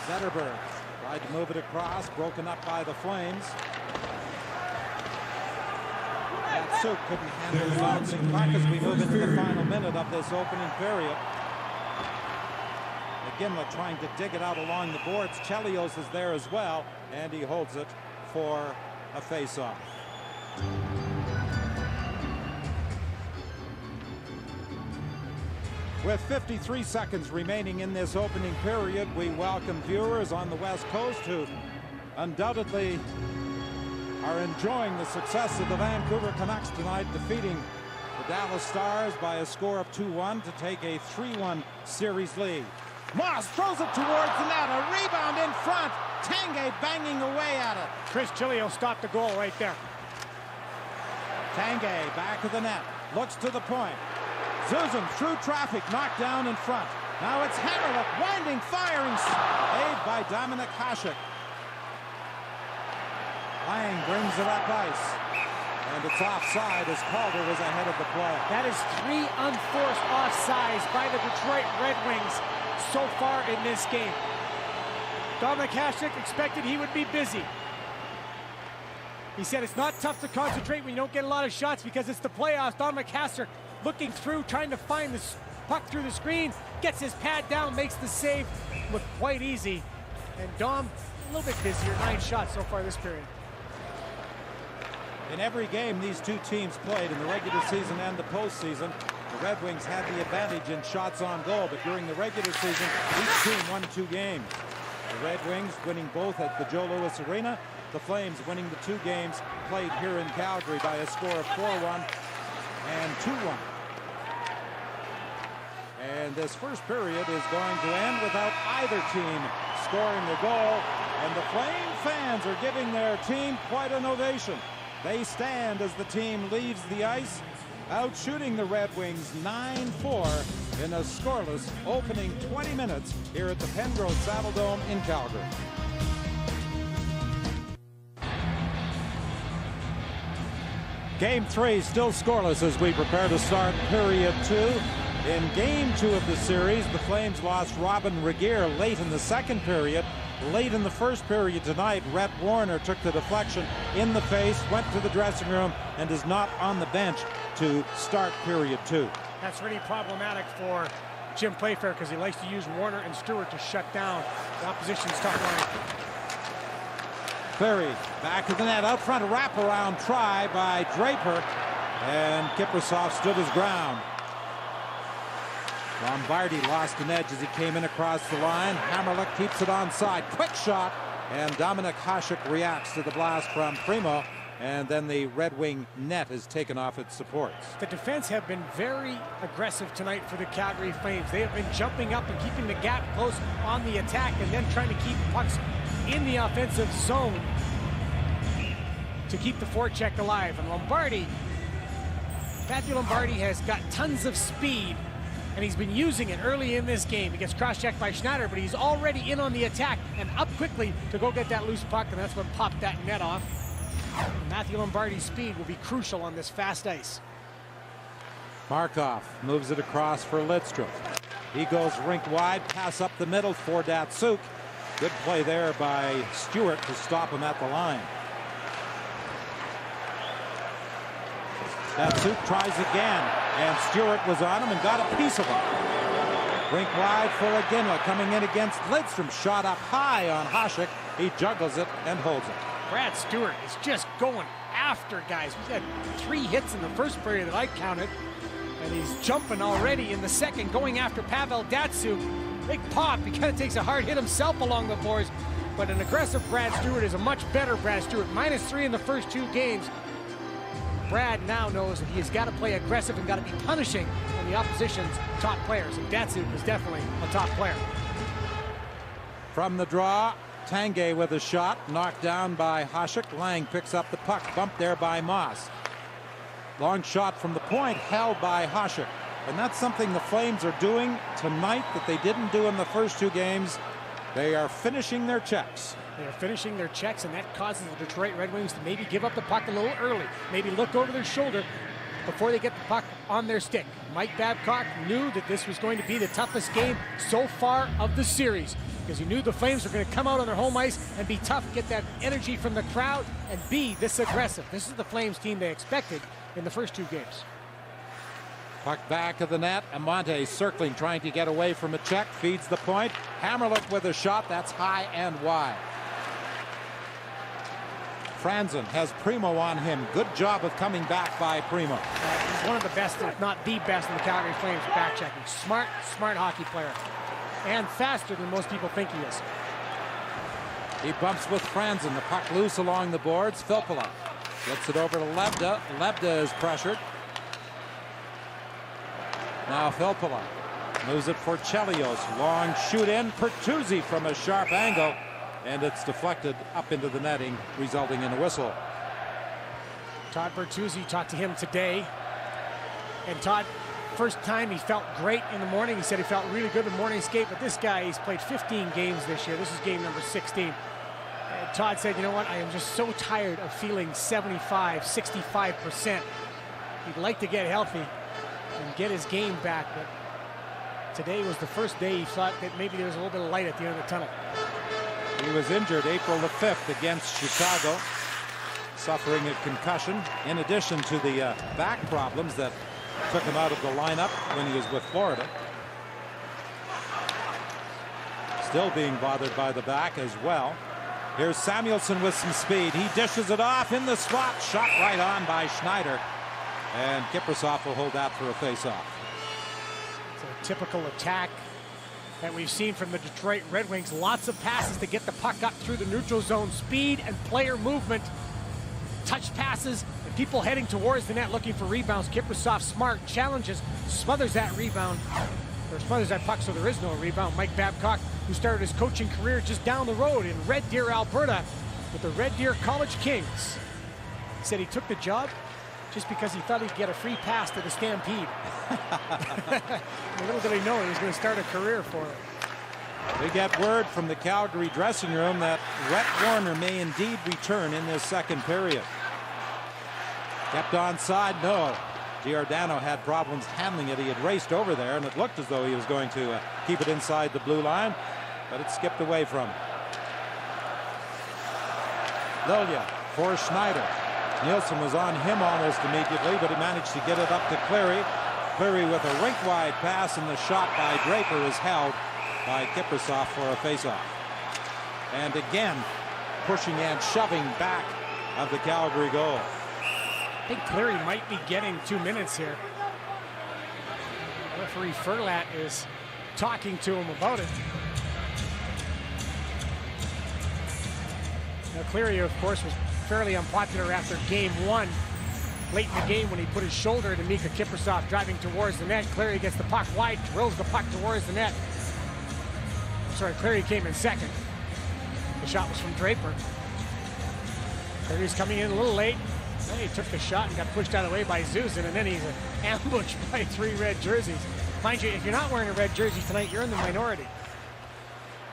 Zetterberg tried to move it across, broken up by the Flames. Matsuk couldn't handle the bouncing puck as we move into the final minute of this opening period. Ginla trying to dig it out along the boards. Chelios is there as well, and he holds it for a face-off. With 53 seconds remaining in this opening period, we welcome viewers on the West Coast who undoubtedly are enjoying the success of the Vancouver Canucks tonight, defeating the Dallas Stars by a score of 2-1 to take a 3-1 series lead. Moss throws it towards the net. A rebound in front. Tanguay banging away at it. Chris Chilio stopped the goal right there. Tanguay back of the net. Looks to the point. Susan through traffic. Knocked down in front. Now it's Hammerlick. Winding, firing. Saved by Dominik Hasek. Lang brings it up ice. And it's offside as Calder was ahead of the play. That is 3 unforced offsides by the Detroit Red Wings so far in this game. Dominik Hasek expected he would be busy. He said it's not tough to concentrate when you don't get a lot of shots because it's the playoffs. Dominik Hasek looking through, trying to find the puck through the screen, gets his pad down, makes the save. Looked quite easy. And Dom, a little bit busier, 9 shots so far this period. In every game these two teams played in the regular season and the postseason, the Red Wings had the advantage in shots on goal, but during the regular season, each team won 2 games. The Red Wings winning both at the Joe Louis Arena, the Flames winning the 2 games played here in Calgary by a score of 4-1 and 2-1. And this first period is going to end without either team scoring a goal, and the Flame fans are giving their team quite an ovation. They stand as the team leaves the ice, outshooting the Red Wings 9-4 in a scoreless opening 20 minutes here at the Pengrowth Saddledome in Calgary. Game 3 still scoreless as we prepare to start period 2. In game 2 of the series, the Flames lost Robin Regeer late in the second period. Late in the first period tonight, Rhett Warner took the deflection in the face, went to the dressing room, and is not on the bench to start period 2. That's really problematic for Jim Playfair because he likes to use Warner and Stewart to shut down the opposition's top line. Clary back of the net, out front, a wraparound try by Draper, and Kiprusoff stood his ground. Lombardi lost an edge as he came in across the line. Hammerlick keeps it onside. Quick shot, and Dominik Hasek reacts to the blast from Primo, and then the Red Wing net is taken off its supports. The defense have been very aggressive tonight for the Calgary Flames. They have been jumping up and keeping the gap close on the attack and then trying to keep pucks in the offensive zone to keep the forecheck alive. And Lombardi Matthew Lombardi has got tons of speed, and he's been using it early in this game. He gets cross-checked by Schneider, but he's already in on the attack and up quickly to go get that loose puck, and that's what popped that net off. And Matthew Lombardi's speed will be crucial on this fast ice. Markov moves it across for Lidstrom. He goes rink wide, pass up the middle for Datsuk. Good play there by Stewart to stop him at the line. Datsuk tries again, and Stewart was on him and got a piece of him. Rink wide for Iginla, coming in against Lidstrom. Shot up high on Hasek. He juggles it and holds it. Brad Stewart is just going after guys. He's had 3 hits in the first period that I counted, and he's jumping already in the second, going after Pavel Datsuk. Big pop. He kind of takes a hard hit himself along the boards, but an aggressive Brad Stewart is a much better Brad Stewart. -3 in the first 2 games. Brad now knows that he has got to play aggressive and got to be punishing on the opposition's top players, and Datsuk is definitely a top player. From the draw, Tanguay with a shot, knocked down by Hasek. Lang picks up the puck, bumped there by Moss. Long shot from the point, held by Hasek. And that's something the Flames are doing tonight that they didn't do in the first 2 games. They are finishing their checks. They are finishing their checks, and that causes the Detroit Red Wings to maybe give up the puck a little early. Maybe look over their shoulder before they get the puck on their stick. Mike Babcock knew that this was going to be the toughest game so far of the series, because he knew the Flames were going to come out on their home ice and be tough, get that energy from the crowd, and be this aggressive. This is the Flames team they expected in the first 2 games. Puck back of the net. Amante circling, trying to get away from a check. Feeds the point. Hammerlick with a shot. That's high and wide. Franzen has Primo on him. Good job of coming back by Primo. He's one of the best, if not the best, in the Calgary Flames back checking. Smart hockey player. And faster than most people think he is. He bumps with Franzen. The puck loose along the boards. Filppula gets it over to Lebda. Lebda is pressured. Now Filppula moves it for Chelios. Long shoot in. Pertuzzi from a sharp angle. And it's deflected up into the netting, resulting in a whistle. Todd Bertuzzi, talked to him today. And Todd, first time he felt great in the morning. He said he felt really good in the morning skate. But this guy, he's played 15 games this year. This is game number 16. And Todd said, you know what? I am just so tired of feeling 75, 65%. He'd like to get healthy and get his game back. But today was the first day he thought that maybe there was a little bit of light at the end of the tunnel. He was injured April the 5th against Chicago, suffering a concussion, in addition to the back problems that took him out of the lineup when he was with Florida. Still being bothered by the back as well. Here's Samuelsson with some speed. He dishes it off in the slot. Shot right on by Schneider. And Kiprasov will hold that for a face-off. It's a typical attack that we've seen from the Detroit Red Wings. Lots of passes to get the puck up through the neutral zone. Speed and player movement. Touch passes and people heading towards the net looking for rebounds. Kiprasov smart, challenges, smothers that rebound, or smothers that puck so there is no rebound. Mike Babcock, who started his coaching career just down the road in Red Deer, Alberta with the Red Deer College Kings, said he took the job just because he thought he'd get a free pass to the Stampede. Little did he know he was going to start a career for him. We get word from the Calgary dressing room that Rhett Warner may indeed return in this second period. Kept onside, no. Giordano had problems handling it. He had raced over there, and it looked as though he was going to keep it inside the blue line, but it skipped away from him. Lilia for Schneider. Nielsen was on him almost immediately, but he managed to get it up to Cleary. Cleary with a rink-wide pass, and the shot by Draper is held by Kiprasov for a face-off. And again, pushing and shoving back of the Calgary goal. I think Cleary might be getting 2 minutes here. Referee Furlat is talking to him about it. Now Cleary, of course, was fairly unpopular after game 1. Late in the game when he put his shoulder to Mika Kiprasov driving towards the net. Cleary gets the puck wide, drills the puck towards the net. Sorry, Cleary came in second. The shot was from Draper. Cleary's coming in a little late. Then he took the shot and got pushed out of the way by Zuzan, and then he's ambushed by 3 red jerseys. Mind you, if you're not wearing a red jersey tonight, you're in the minority.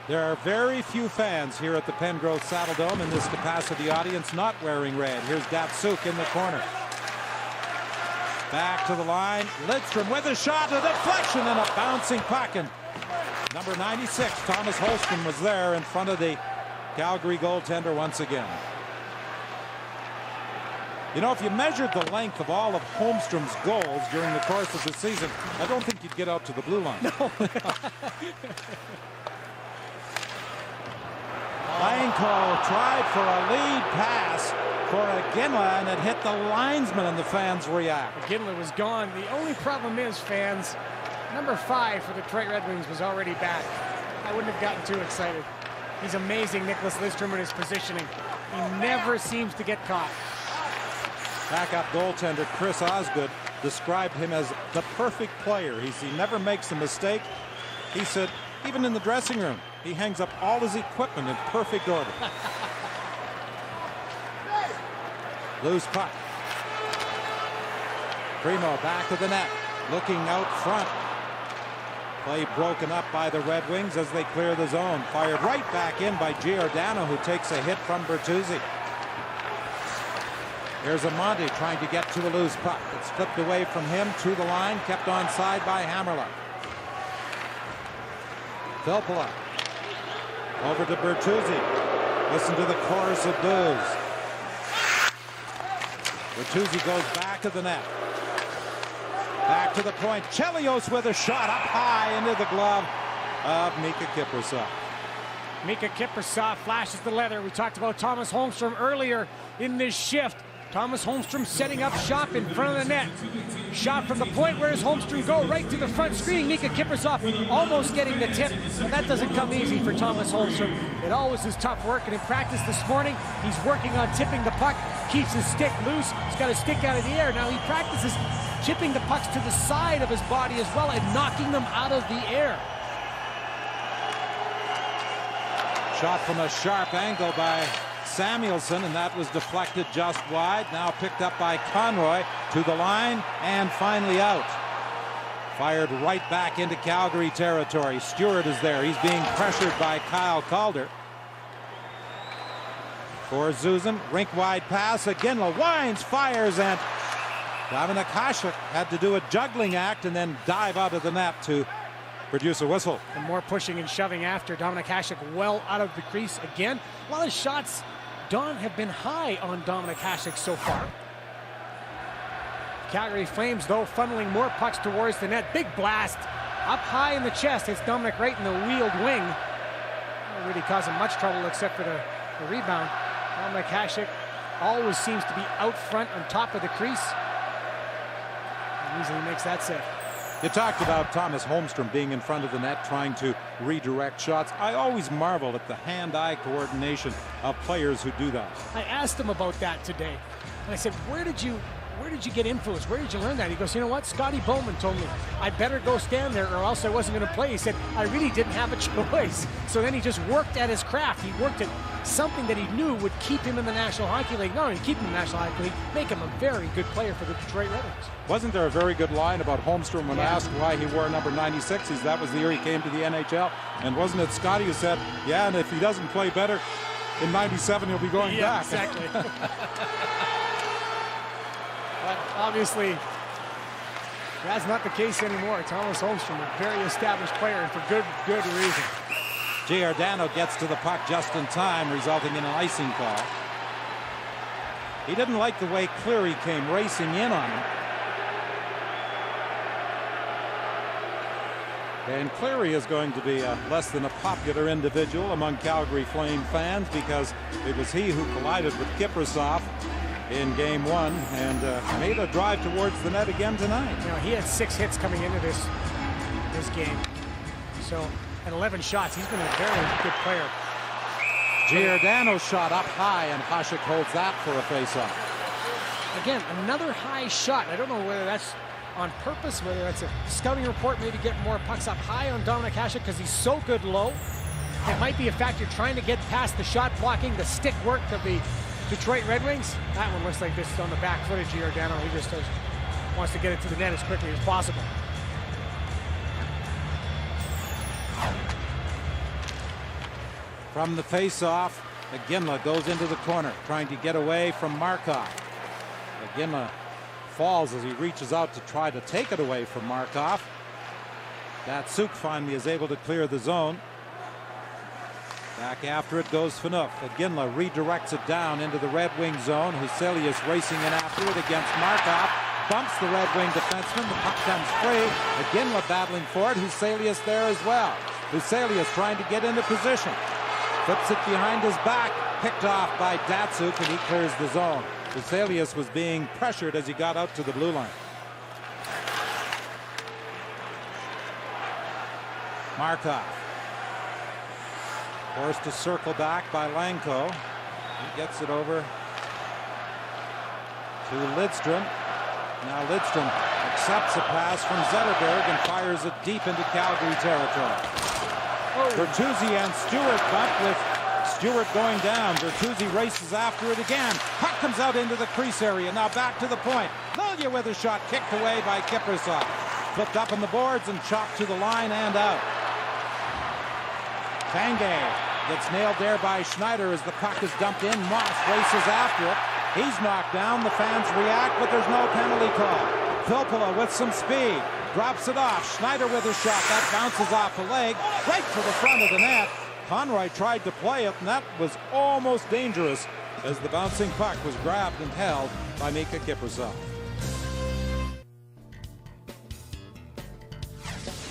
There are very few fans here at the Pengrowth Saddle Dome in this capacity audience not wearing red. Here's Datsuk in the corner. Back to the line. Lidstrom with a shot, a deflection, and a bouncing puck. And number 96, Thomas Holstrom, was there in front of the Calgary goaltender once again. You know, if you measured the length of all of Holmstrom's goals during the course of the season, I don't think you'd get out to the blue line. No. Blanco tried for a lead pass for Ginla, and it hit the linesman, and the fans react. Ginla was gone. The only problem is, fans, number 5 for the Detroit Red Wings was already back. I wouldn't have gotten too excited. He's amazing, Nicholas Lidstrom, in his positioning. He never seems to get caught. Backup goaltender Chris Osgood described him as the perfect player. He never makes a mistake. He said, even in the dressing room, he hangs up all his equipment in perfect order. Loose puck. Primo back to the net, looking out front. Play broken up by the Red Wings as they clear the zone. Fired right back in by Giordano, who takes a hit from Bertuzzi. Here's Amonte trying to get to a loose puck. It's flipped away from him to the line, kept onside by Hammerluck. Filppula over to Bertuzzi. Listen to the chorus of boos. Bertuzzi goes back to the net. Back to the point. Chelios with a shot up high into the glove of Mika Kiprusoff. Mika Kiprusoff flashes the leather. We talked about Thomas Holmstrom earlier in this shift. Thomas Holmstrom setting up shop in front of the net. Shot from the point. Where does Holmstrom go? Right to the front screen. Mika Kiprusoff almost getting the tip. But that doesn't come easy for Thomas Holmstrom. It always is tough work. And in practice this morning, he's working on tipping the puck. Keeps his stick loose. He's got his stick out of the air. Now he practices chipping the pucks to the side of his body as well and knocking them out of the air. Shot from a sharp angle by Samuelson, and that was deflected just wide. Now picked up by Conroy to the line and finally out. Fired right back into Calgary territory. Stewart is there. He's being pressured by Kyle Calder. For Zuzan, rink wide pass. Ginla winds, fires, and Dominik Hasek had to do a juggling act and then dive out of the net to produce a whistle. And more pushing and shoving after. Dominik Hasek well out of the crease again. A lot of shots, Don, have been high on Dominik Hasek so far. Calgary Flames, though, funneling more pucks towards the net. Big blast up high in the chest. It's Dominik right in the wheeled wing. Not really causing much trouble except for the rebound. Dominik Hasek always seems to be out front on top of the crease. And easily makes that save. You talked about Thomas Holmstrom being in front of the net trying to redirect shots. I always marvel at the hand-eye coordination of players who do that. I asked him about that today. And I said, where did you get influence? Where did you learn that? He goes, you know what? Scotty Bowman told me I better go stand there or else I wasn't going to play. He said, I really didn't have a choice. So then he just worked at his craft. He worked at something that he knew would keep him in the National Hockey League. Not only keep him in the National Hockey League, make him a very good player for the Detroit Red Wings. Wasn't there a very good line about Holmstrom when asked why he wore number 96? That was the year he came to the NHL. And wasn't it Scotty who said, yeah, and if he doesn't play better in 97, he'll be going back. Exactly. But obviously, that's not the case anymore. Thomas Holmstrom, a very established player, and for good reason. Giordano gets to the puck just in time, resulting in an icing call. He didn't like the way Cleary came racing in on him. And Cleary is going to be less than a popular individual among Calgary Flame fans because it was he who collided with Kiprusoff in game 1 and made a drive towards the net again tonight. You know, he had 6 hits coming into this game. So, and 11 shots. He's been a very good player. Giordano shot up high, and Hasek holds that for a face-off. Again, another high shot. I don't know whether that's on purpose, whether that's a scouting report, maybe get more pucks up high on Dominik Hasek because he's so good low. It might be a factor trying to get past the shot blocking, the stick work of the Detroit Red Wings. That one looks like this is on the back foot of Giordano. He just wants to get it to the net as quickly as possible. From the face-off, Iginla goes into the corner, trying to get away from Markov. Iginla falls as he reaches out to try to take it away from Markov. Datsuk finally is able to clear the zone. Back after it goes Phaneuf. Iginla redirects it down into the Red Wing zone. Huselius racing in after it against Markov. Bumps the Red Wing defenseman. The puck comes free. Iginla battling for it. Huselius there as well. Huselius trying to get into position. Flips it behind his back. Picked off by Datsuk, and he clears the zone. Huselius was being pressured as he got out to the blue line. Markov. Forced to circle back by Langko. He gets it over to Lidstrom. Now Lidstrom accepts a pass from Zetterberg and fires it deep into Calgary territory. Bertuzzi and Stewart bump with Stewart going down. Bertuzzi races after it again. Puck comes out into the crease area. Now back to the point. Lilia with a shot kicked away by Kiprusoff. Flipped up on the boards and chopped to the line and out. Tanguay gets nailed there by Schneider as the puck is dumped in. Moss races after it. He's knocked down. The fans react, but there's no penalty call. Filppula with some speed. Drops it off. Schneider with a shot. That bounces off a leg right to the front of the net. Conroy tried to play it, and that was almost dangerous as the bouncing puck was grabbed and held by Mika Kiprusoff.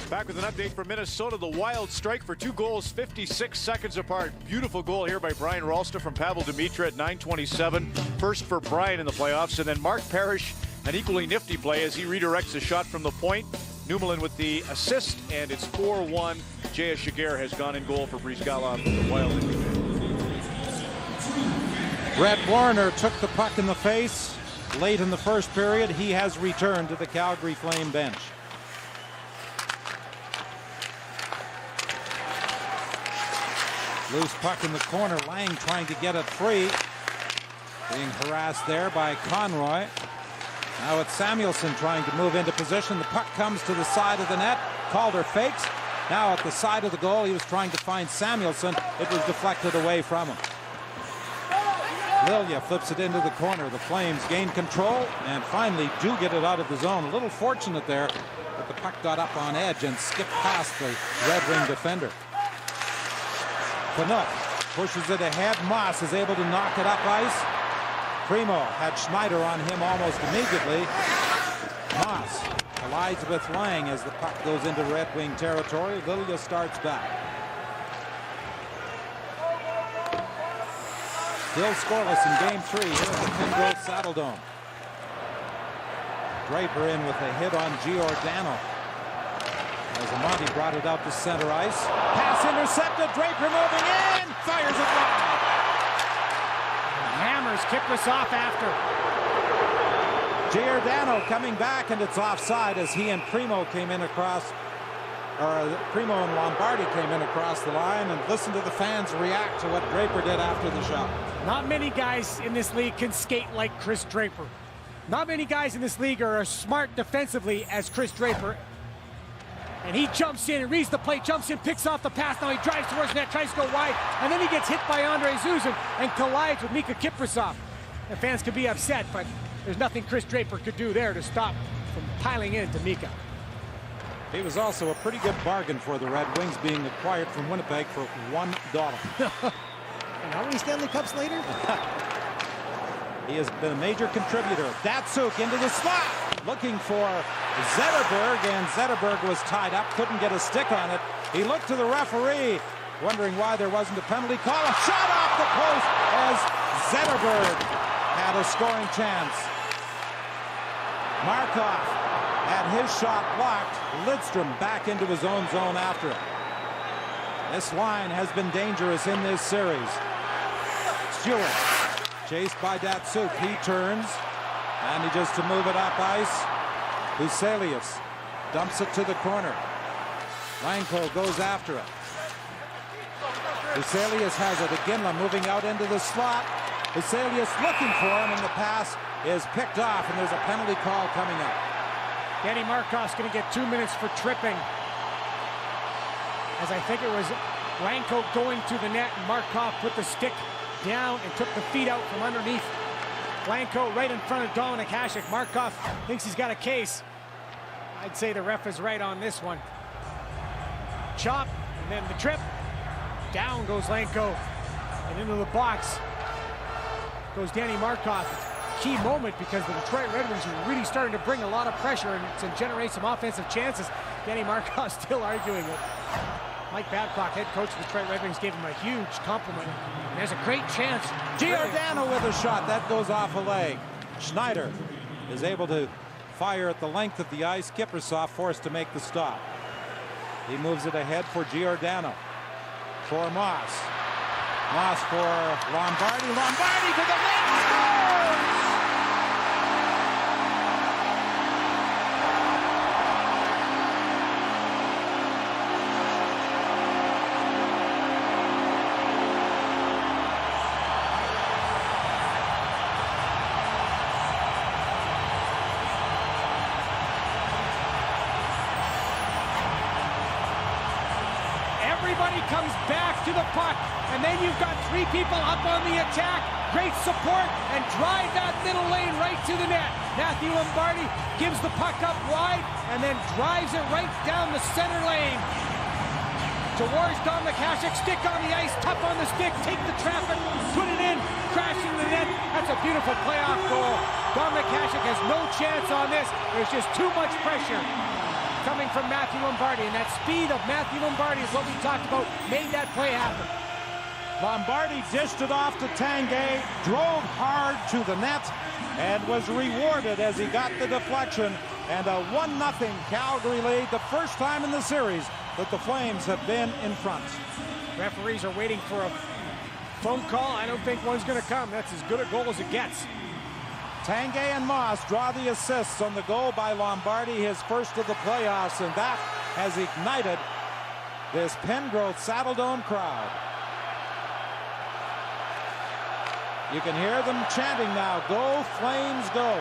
Back with an update from Minnesota. The Wild strike for 2 goals 56 seconds apart. Beautiful goal here by Brian Ralston from Pavel Demitra at 9:27. First for Brian in the playoffs. And then Mark Parrish, an equally nifty play as he redirects a shot from the point. Numelin with the assist, and it's 4-1. J.S. Shiger has gone in goal for Brizgalov with the Wild. Brett Warner took the puck in the face late in the first period. He has returned to the Calgary Flame bench. Loose puck in the corner. Lang trying to get it free. Being harassed there by Conroy. Now it's Samuelsson trying to move into position. The puck comes to the side of the net. Calder fakes. Now at the side of the goal, he was trying to find Samuelsson. It was deflected away from him. Lilia flips it into the corner. The Flames gain control and finally do get it out of the zone. A little fortunate there, but the puck got up on edge and skipped past the Red Wing defender. Phaneuf pushes it ahead. Moss is able to knock it up ice. Primo had Schneider on him almost immediately. Moss collides with Lang as the puck goes into Red Wing territory. Lilia starts back. Still scoreless in Game 3 here at the Pengrowth Saddledome. Draper in with a hit on Giordano. As Amonte brought it out to center ice. Pass intercepted. Draper moving in. Fires it wide. Hammers Kiprusoff after. Giordano coming back, and it's offside as he and Primo came in across, or Primo and Lombardi came in across the line. And listen to the fans react to what Draper did after the shot. Not many guys in this league can skate like Chris Draper. Not many guys in this league are as smart defensively as Chris Draper. And he jumps in and reads the play, jumps in, picks off the pass. Now he drives towards net, tries to go wide, and then he gets hit by Andre Zuzin and collides with Mika Kiprusoff. The fans could be upset, but there's nothing Chris Draper could do there to stop from piling into Mika. He was also a pretty good bargain for the Red Wings, being acquired from Winnipeg for $1. And how many Stanley Cups later? He has been a major contributor. Datsuk into the slot, looking for Zetterberg, and Zetterberg was tied up, couldn't get a stick on it. He looked to the referee, wondering why there wasn't a penalty call. A shot off the post as Zetterberg had a scoring chance. Markov had his shot blocked. Lidstrom back into his own zone after it. This line has been dangerous in this series. Stewart chased by Datsuk. He turns, and he just to move it up ice. Huselius dumps it to the corner. Langko goes after it. Huselius has it. Iginla moving out into the slot. Huselius looking for him, and the pass is picked off, and there's a penalty call coming up. Danny Markov's going to get 2 minutes for tripping. As I think it was Lanko going to the net, and Markov put the stick down and took the feet out from underneath Lanko right in front of Dominik Hasek. Markov thinks he's got a case. I'd say the ref is right on this one. Chop, and then the trip. Down goes Lanko, and into the box goes Danny Markov. Key moment because the Detroit Red Wings are really starting to bring a lot of pressure and to generate some offensive chances. Danny Markov still arguing it. Mike Babcock, head coach of the Detroit Red Wings, gave him a huge compliment. And there's a great chance. Giordano with a shot. That goes off a leg. Schneider is able to fire at the length of the ice. Kiprusoff forced to make the stop. He moves it ahead for Giordano. For Moss. Moss for Lombardi. Lombardi to the net. Scores! Everybody comes back to the puck, and then you've got 3 people up on the attack. Great support, and drive that middle lane right to the net. Matthew Lombardi gives the puck up wide, and then drives it right down the center lane. Towards Dominik Hasek, stick on the ice, tough on the stick, take the traffic, put it in, crashing the net. That's a beautiful playoff goal. Dominik Hasek has no chance on this. There's just too much pressure coming from Matthew Lombardi, and that speed of Matthew Lombardi is what we talked about, made that play happen. Lombardi dished it off to Tanguay, drove hard to the net, and was rewarded as he got the deflection, and a 1-0 Calgary lead, the first time in the series that the Flames have been in front. Referees are waiting for a phone call. I don't think one's going to come. That's as good a goal as it gets. Tanguay and Moss draw the assists on the goal by Lombardi, his first of the playoffs, and that has ignited this Pengrowth Saddledome crowd. You can hear them chanting now, "Go Flames, go!"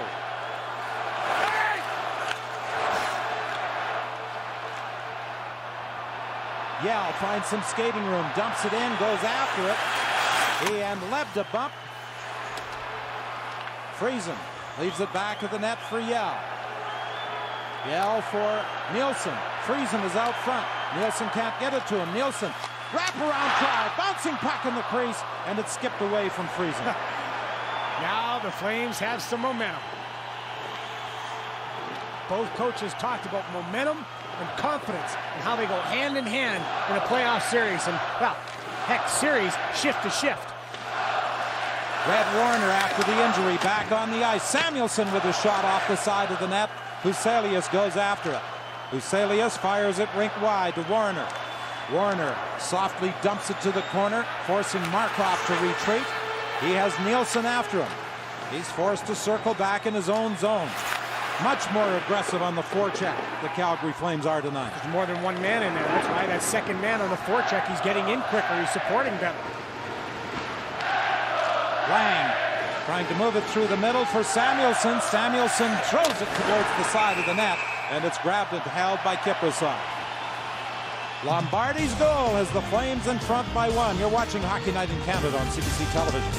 Yell finds some skating room, dumps it in, goes after it. He and Leb to bump. Friesen leaves it back to the net for Yell. Yell for Nielsen. Friesen is out front. Nielsen can't get it to him. Nielsen, wraparound crowd, bouncing puck in the crease, and it's skipped away from Friesen. Now the Flames have some momentum. Both coaches talked about momentum and confidence and how they go hand in hand in a playoff series. And, well, heck, series shift to shift. Red Warner after the injury back on the ice. Samuelsson with a shot off the side of the net. Huselius goes after it. Huselius fires it rink wide to Warner. Warner softly dumps it to the corner, forcing Markov to retreat. He has Nielsen after him. He's forced to circle back in his own zone. Much more aggressive on the forecheck, the Calgary Flames are tonight. There's more than one man in there. That's why that second man on the forecheck, he's getting in quicker. He's supporting better. Lang trying to move it through the middle for Samuelsson. Samuelsson throws it towards the side of the net, and it's grabbed and held by Kiprusoff. Lombardi's goal has the Flames in front by 1. You're watching Hockey Night in Canada on CBC Television.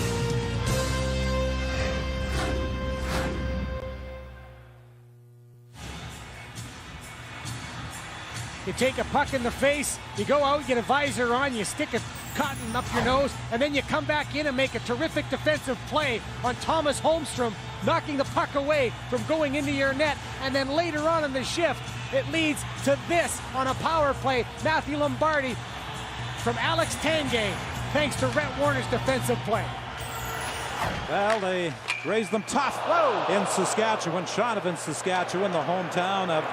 You take a puck in the face, you go out, get a visor on, you stick a cotton up your nose, and then you come back in and make a terrific defensive play on Thomas Holmstrom, knocking the puck away from going into your net. And then later on in the shift, it leads to this on a power play. Matthew Lombardi from Alex Tanguay, thanks to Rhett Warner's defensive play. Well, they raised them tough in Saskatchewan. Shaunavon, Saskatchewan, the hometown of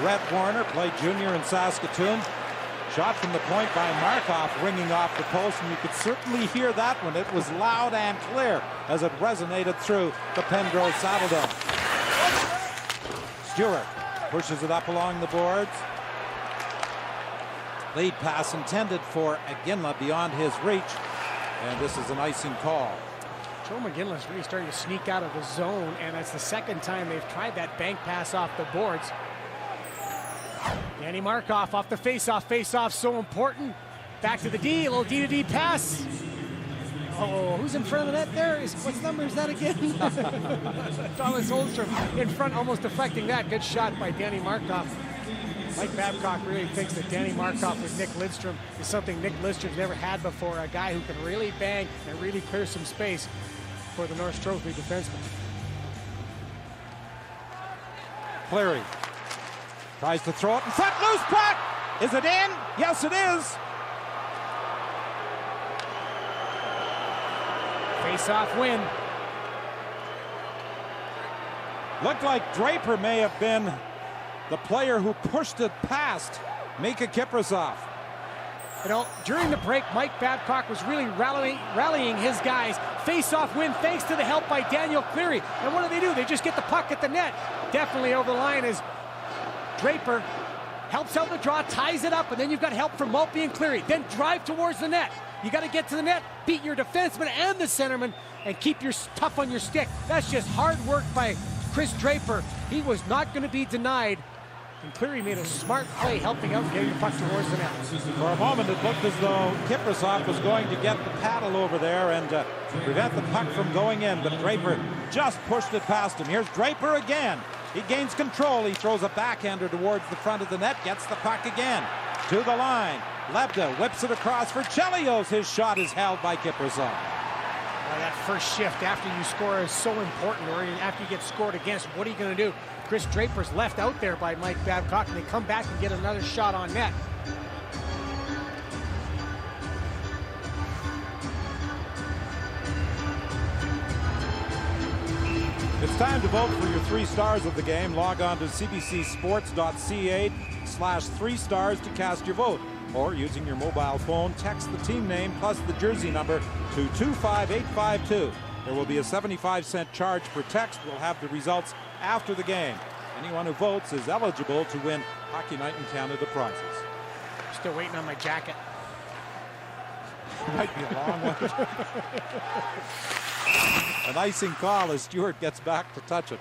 Rhett Warner, played junior in Saskatoon. Shot from the point by Markov, ringing off the post, and you could certainly hear that one. It was loud and clear as it resonated through the Pengrowth Saddledome. Stewart pushes it up along the boards. Lead pass intended for Iginla beyond his reach, and this is an icing call. Joe McGinley's really starting to sneak out of the zone, and that's the second time they've tried that bank pass off the boards. Danny Markov off the face-off so important. Back to the D, a little D-to-D pass. Oh, who's in front of the net there? What number is that again? Thomas Holmstrom in front, almost deflecting that. Good shot by Danny Markov. Mike Babcock really thinks that Danny Markov with Nick Lidstrom is something Nick Lidstrom's never had before. A guy who can really bang and really clear some space for the Norris Trophy defenseman. Cleary tries to throw it in front. Loose puck! Is it in? Yes, it is. Face-off win. Looked like Draper may have been the player who pushed it past Mika Kiprasov. You know, during the break, Mike Babcock was really rallying his guys. Face-off win thanks to the help by Daniel Cleary. And what do? They just get the puck at the net. Definitely over the line as Draper helps out the draw, ties it up, and then you've got help from Maltby and Cleary. Then drive towards the net. You got to get to the net, beat your defenseman and the centerman, and keep your tough on your stick. That's just hard work by Chris Draper. He was not going to be denied. And Cleary made a smart play helping out and getting the puck towards the net. For a moment, it looked as though Kiprasov was going to get the paddle over there and prevent the puck from going in, but Draper just pushed it past him. Here's Draper again. He gains control. He throws a backhander towards the front of the net, gets the puck again to the line. Lebda whips it across for Chelios. His shot is held by Kiprasov. Well, that first shift after you score is so important, or after you get scored against, what are you going to do? Chris Draper's left out there by Mike Babcock, and they come back and get another shot on net. It's time to vote for your 3 stars of the game. Log on to cbcsports.ca/3 stars to cast your vote. Or using your mobile phone, text the team name plus the jersey number to 25852. There will be a 75-cent charge per text. We'll have the results after the game. Anyone who votes is eligible to win Hockey Night in Canada prizes. Still waiting on my jacket. Might be a long one. An icing call as Stewart gets back to touch it.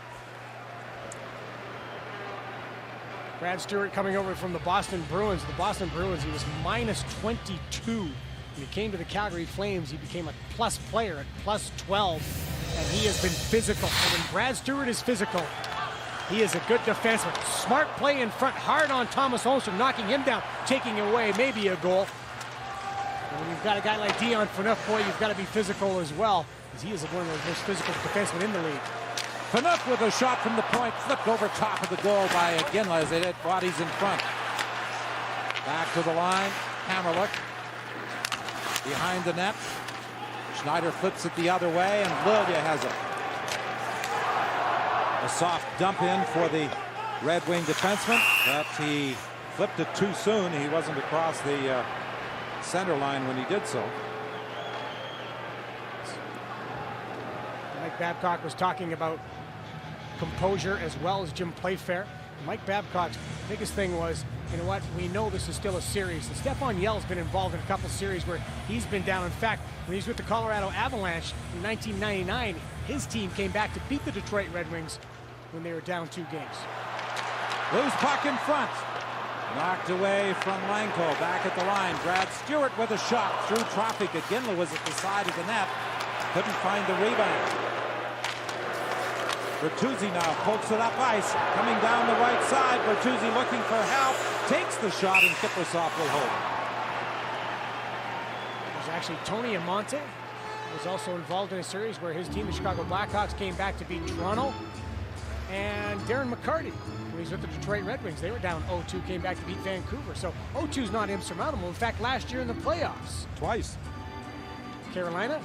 Brad Stewart coming over from the Boston Bruins. The Boston Bruins, he was minus 22. When he came to the Calgary Flames, he became a plus player at plus 12. And he has been physical. And when Brad Stewart is physical, he is a good defenseman. Smart play in front, hard on Thomas Holmstrom, knocking him down, taking away maybe a goal. And when you've got a guy like Dion Phaneuf, boy, you've got to be physical as well, because he is one of the most physical defensemen in the league. Phaneuf with a shot from the point, flipped over top of the goal by Ginla as they hit bodies in front. Back to the line, Hammerlick behind the net. Schneider flips it the other way, and Lilia has it. A soft dump in for the Red Wing defenseman, but he flipped it too soon. He wasn't across the center line when he did so. Mike Babcock was talking about composure as well as Jim Playfair. Mike Babcock's biggest thing was, you know what, we know this is still a series. And Stefan Yell's been involved in a couple series where he's been down. In fact, when he was with the Colorado Avalanche in 1999, his team came back to beat the Detroit Red Wings when they were down 2 games. Loose puck in front. Knocked away from Lanko. Back at the line. Brad Stewart with a shot through traffic. Ginla was at the side of the net. Couldn't find the rebound. Bertuzzi now pokes it up ice. Coming down the right side. Bertuzzi looking for help. Takes the shot, and Kiprasov will hold it. There's actually Tony Amonte was also involved in a series where his team, the Chicago Blackhawks, came back to beat Toronto. And Darren McCarty, when he's with the Detroit Red Wings, they were down 0-2, came back to beat Vancouver. So 0-2 is not insurmountable. In fact, last year in the playoffs, Twice. Carolina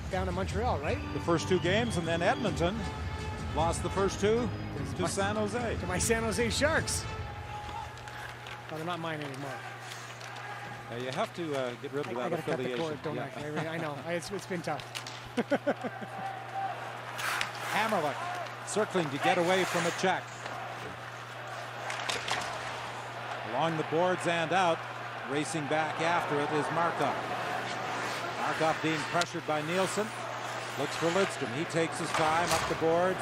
down to Montreal, right? The first 2 games, and then Edmonton lost the first 2 to San Jose. To my San Jose Sharks. Well, they're not mine anymore. You have to get rid of that I cut the affiliation. cord, don't I? I know. It's been tough. Hammerlick circling to get away from a check. Along the boards and out, racing back after it is Markov. Markov being pressured by Nielsen. Looks for Lidstrom. He takes his time up the boards.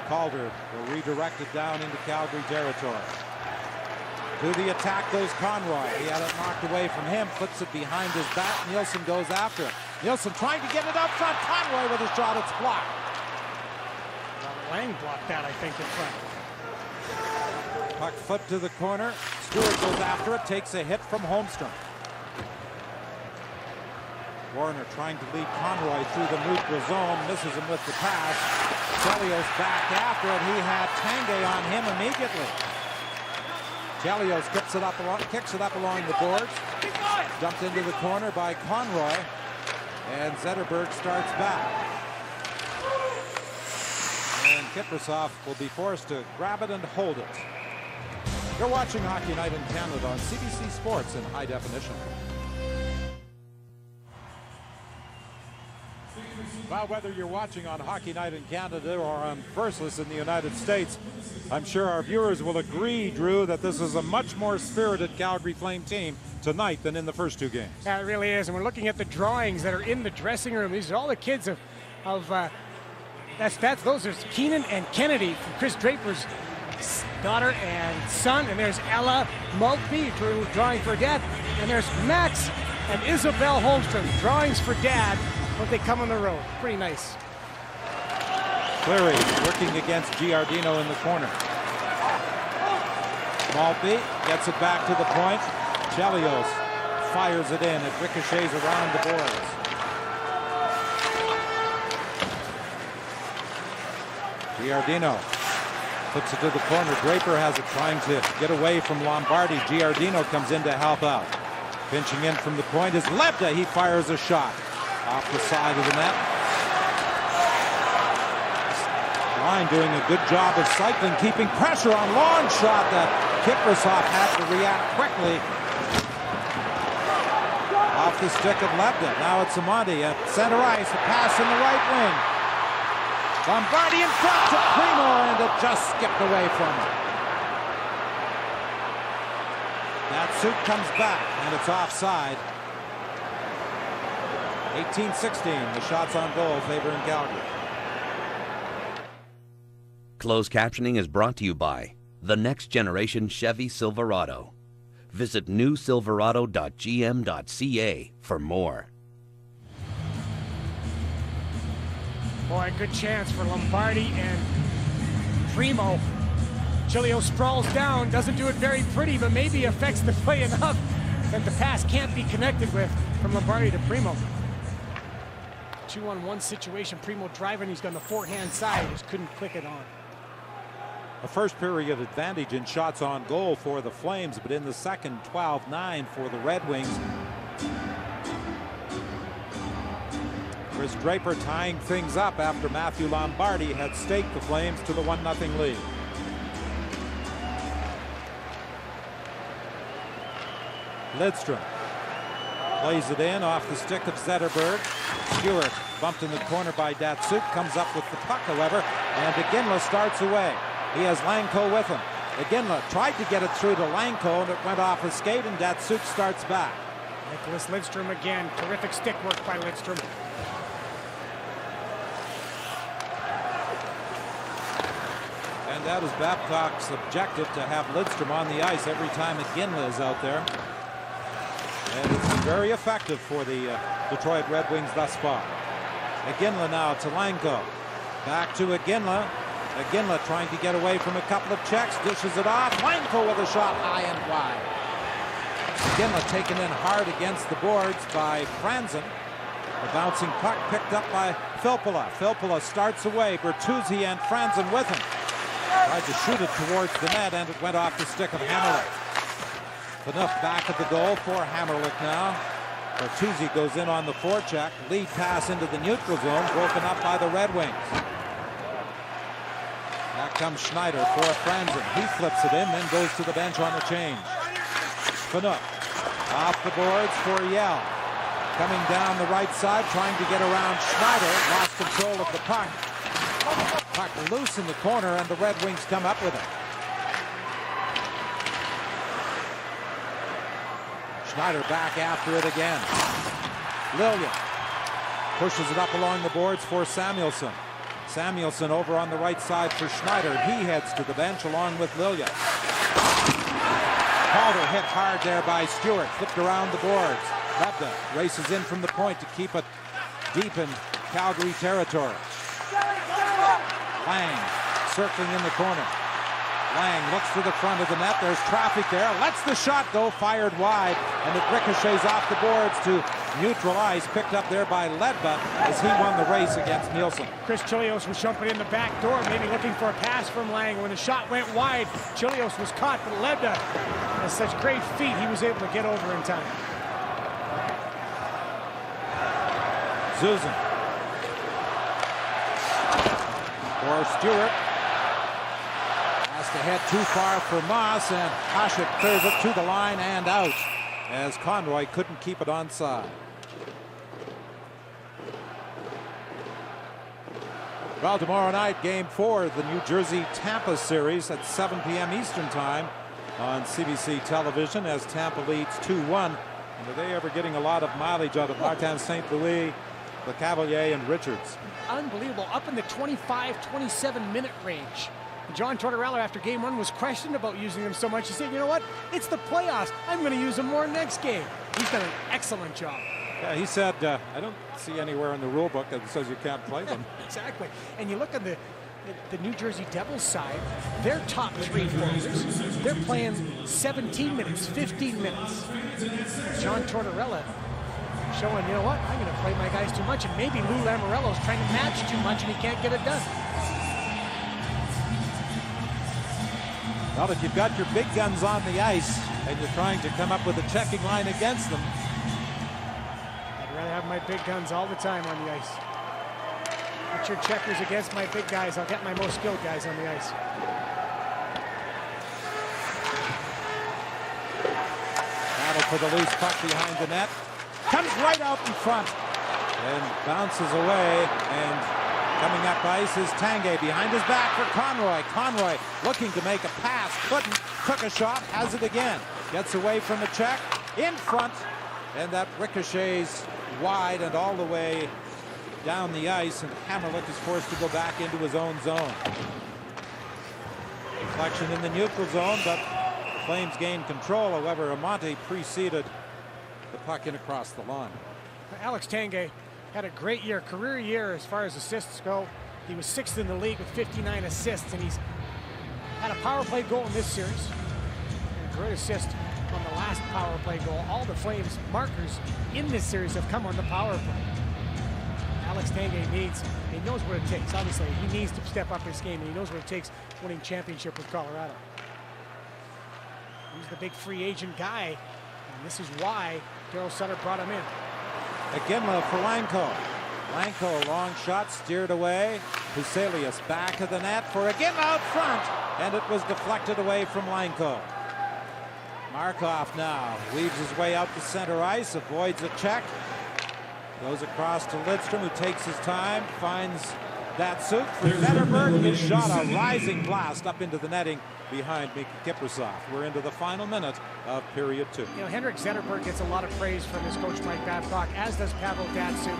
Calder will redirect it down into Calgary territory. To the attack goes Conroy. He had it knocked away from him. Flips it behind his back. Nielsen goes after it. Nielsen trying to get it up front. Conroy with a shot. It's blocked. Lang blocked that, I think, in front. Puck foot to the corner. Stewart goes after it. Takes a hit from Holmstrom. Warner trying to lead Conroy through the neutral zone. Misses him with the pass. Chelios back after it. He had Tanguay on him immediately. Chelios kicks it up along the boards. Dumped into the corner by Conroy. And Zetterberg starts back. And Kiprasov will be forced to grab it and hold it. You're watching Hockey Night in Canada on CBC Sports in high definition. Well, whether you're watching on Hockey Night in Canada or on Versus in the United States, I'm sure our viewers will agree, Drew, that this is a much more spirited Calgary Flame team tonight than in the first two games. Yeah, it really is. And we're looking at the drawings that are in the dressing room. These are all the kids of those are Keenan and Kennedy from Chris Draper's daughter and son. And there's Ella Maltby drawing for dad. And there's Max and Isabel Holmstrom drawings for dad when they come on the road. Pretty nice. Cleary working against Giardino in the corner. Maltby gets it back to the point. Chelios fires it in. It ricochets around the boards. Giardino puts it to the corner. Draper has it trying to get away from Lombardi. Giardino comes in to help out. Pinching in from the point is Lebda. He fires a shot off the side of the net. Line doing a good job of cycling, keeping pressure on long shot that Kiprasov had to react quickly. Off the stick of Lebda. Now it's Amonte at center ice. A pass in the right wing. Lombardi in front to Primo, and it just skipped away from him. That suit comes back, and it's offside. 18-16, the shots on goal favoring Calgary. Closed captioning is brought to you by the next generation Chevy Silverado. Visit newsilverado.gm.ca for more. Boy, good chance for Lombardi and Primo. Chelios sprawls down, doesn't do it very pretty, but maybe affects the play enough that the pass can't be connected with from Lombardi to Primo. 2-on-1 situation, Primo driving, he's on the forehand side, just couldn't click it on. A first period advantage in shots on goal for the Flames, but in the second, 12-9 for the Red Wings. Chris Draper tying things up after Matthew Lombardi had staked the Flames to the 1-0 lead. Lidstrom plays it in off the stick of Zetterberg. Stewart bumped in the corner by Datsuk, comes up with the puck, however, and Iginla starts away. He has Langko with him. Iginla tried to get it through to Langko, and it went off his skate, and Datsuk starts back. Nicholas Lidstrom again. Terrific stick work by Lidstrom. And that is Babcock's objective, to have Lidstrom on the ice every time Iginla is out there. And it's been very effective for the Detroit Red Wings thus far. Iginla now to Langko. Back to Iginla. Iginla trying to get away from a couple of checks. Dishes it off. Langko with a shot high and wide. Iginla taken in hard against the boards by Franzen. The bouncing puck picked up by Filppula. Filppula starts away. Bertuzzi and Franzen with him. Tried to shoot it towards the net, and it went off the stick of Hammerlick. Enough back at the goal for Hammerlick now. Bertuzzi goes in on the forecheck. Lead pass into the neutral zone, broken up by the Red Wings. Back comes Schneider for Franzen. He flips it in, then goes to the bench on the change. Fanuk off the boards for Yell. Coming down the right side, trying to get around Schneider. Lost control of the puck. Puck loose in the corner, and the Red Wings come up with it. Schneider back after it again. Lillian Pushes it up along the boards for Samuelsson. Samuelsson over on the right side for Schneider. He heads to the bench along with Lilia. Calder hit hard there by Stewart. Flipped around the boards. Lebda races in from the point to keep it deep in Calgary territory. Lang circling in the corner. Lang looks to the front of the net. There's traffic there. Lets the shot go. Fired wide. And it ricochets off the boards to neutral ice. Picked up there by Ledba as he won the race against Nielsen. Chris Chilios was jumping in the back door, maybe looking for a pass from Lang. When the shot went wide, Chilios was caught, but Ledba has such great feet, he was able to get over in time. Susan. For Stewart. To head too far for Moss, and Hasek clears it to the line and out as Conroy couldn't keep it onside. Well, tomorrow night, Game 4 of the New Jersey-Tampa series at 7 p.m. Eastern Time on CBC television as Tampa leads 2-1. And are they ever getting a lot of mileage out of Martin St. Louis, LeCavalier, and Richards? Unbelievable, up in the 25-27 minute range. John Tortorella, after Game 1, was questioned about using them so much. He said, you know what? It's the playoffs. I'm going to use them more next game. He's done an excellent job. Yeah, he said, I don't see anywhere in the rule book that says you can't play them. Exactly. And you look at the New Jersey Devils side, their top three forwards, they're playing 17 minutes, 15 minutes. John Tortorella showing, you know what? I'm going to play my guys too much. And maybe Lou Lamoriello's trying to match too much and he can't get it done. Well, if you've got your big guns on the ice and you're trying to come up with a checking line against them. I'd rather have my big guns all the time on the ice. Put your checkers against my big guys. I'll get my most skilled guys on the ice. Battle for the loose puck behind the net. Comes right out in front and bounces away, and coming up ice is Tanguay behind his back for Conroy. Conroy looking to make a pass, couldn't, took a shot, has it again. Gets away from the check, in front, and that ricochets wide and all the way down the ice, and Hammerlick is forced to go back into his own zone. Deflection in the neutral zone, but the Flames gained control. However, Amante preceded the puck in across the line. Alex Tanguay had a great year, career year as far as assists go. He was 6th in the league with 59 assists, and he's had a power play goal in this series. And a great assist on the last power play goal. All the Flames markers in this series have come on the power play. Alex Tanguay he knows what it takes. Obviously, he needs to step up his game, and he knows what it takes winning championship with Colorado. He's the big free agent guy, and this is why Darryl Sutter brought him in. Iginla for Lanko. Lanko, long shot, steered away. Huselius back of the net for Iginla out front, and it was deflected away from Lanko. Markov now weaves his way out to center ice, avoids a check, goes across to Lidstrom, who takes his time, finds Datsuk for Zetterberg. His shot, a rising blast up into the netting behind Mika Kiprasov. We're into the final minute of period 2. You know, Henrik Zetterberg gets a lot of praise from his coach Mike Babcock, as does Pavel Datsuk,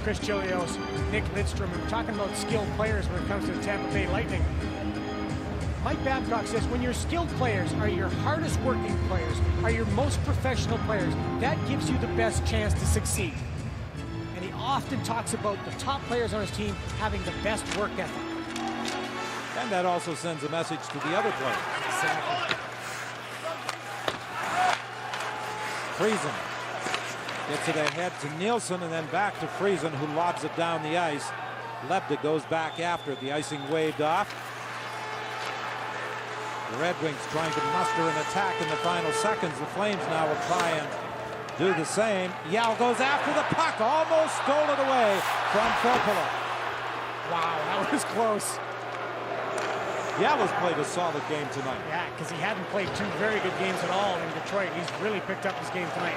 Chris Chilios, Nick Lidstrom. We're talking about skilled players when it comes to the Tampa Bay Lightning. Mike Babcock says when your skilled players are your hardest working players, are your most professional players, that gives you the best chance to succeed. And he often talks about the top players on his team having the best work ethic. And that also sends a message to the other players. Exactly. Friesen gets it ahead to Nielsen and then back to Friesen, who lobs it down the ice. Lebda goes back after it. The icing waved off. The Red Wings trying to muster an attack in the final seconds. The Flames now will try and do the same. Yao goes after the puck, almost stole it away from Filppula. Wow, that was close. Yao has played a solid game tonight. Yeah, because he hadn't played 2 very good games at all in Detroit. He's really picked up his game tonight.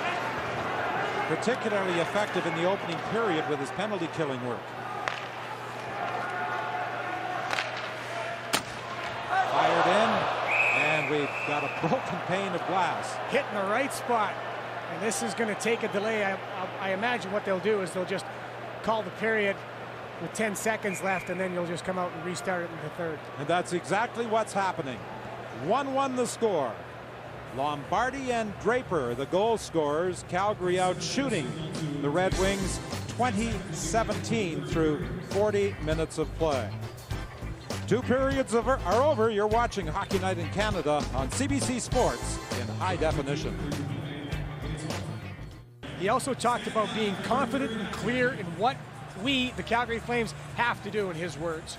Particularly effective in the opening period with his penalty killing work. Fired in, and we've got a broken pane of glass. Hitting the right spot. And this is going to take a delay. I imagine what they'll do is they'll just call the period with 10 seconds left, and then you'll just come out and restart it in the third. And that's exactly what's happening. 1-1 the score. Lombardi and Draper, the goal scorers. Calgary out shooting the Red Wings 20-17 through 40 minutes of play. 2 periods are over. You're watching Hockey Night in Canada on CBC Sports in high definition. He also talked about being confident and clear in what we, the Calgary Flames, have to do, in his words.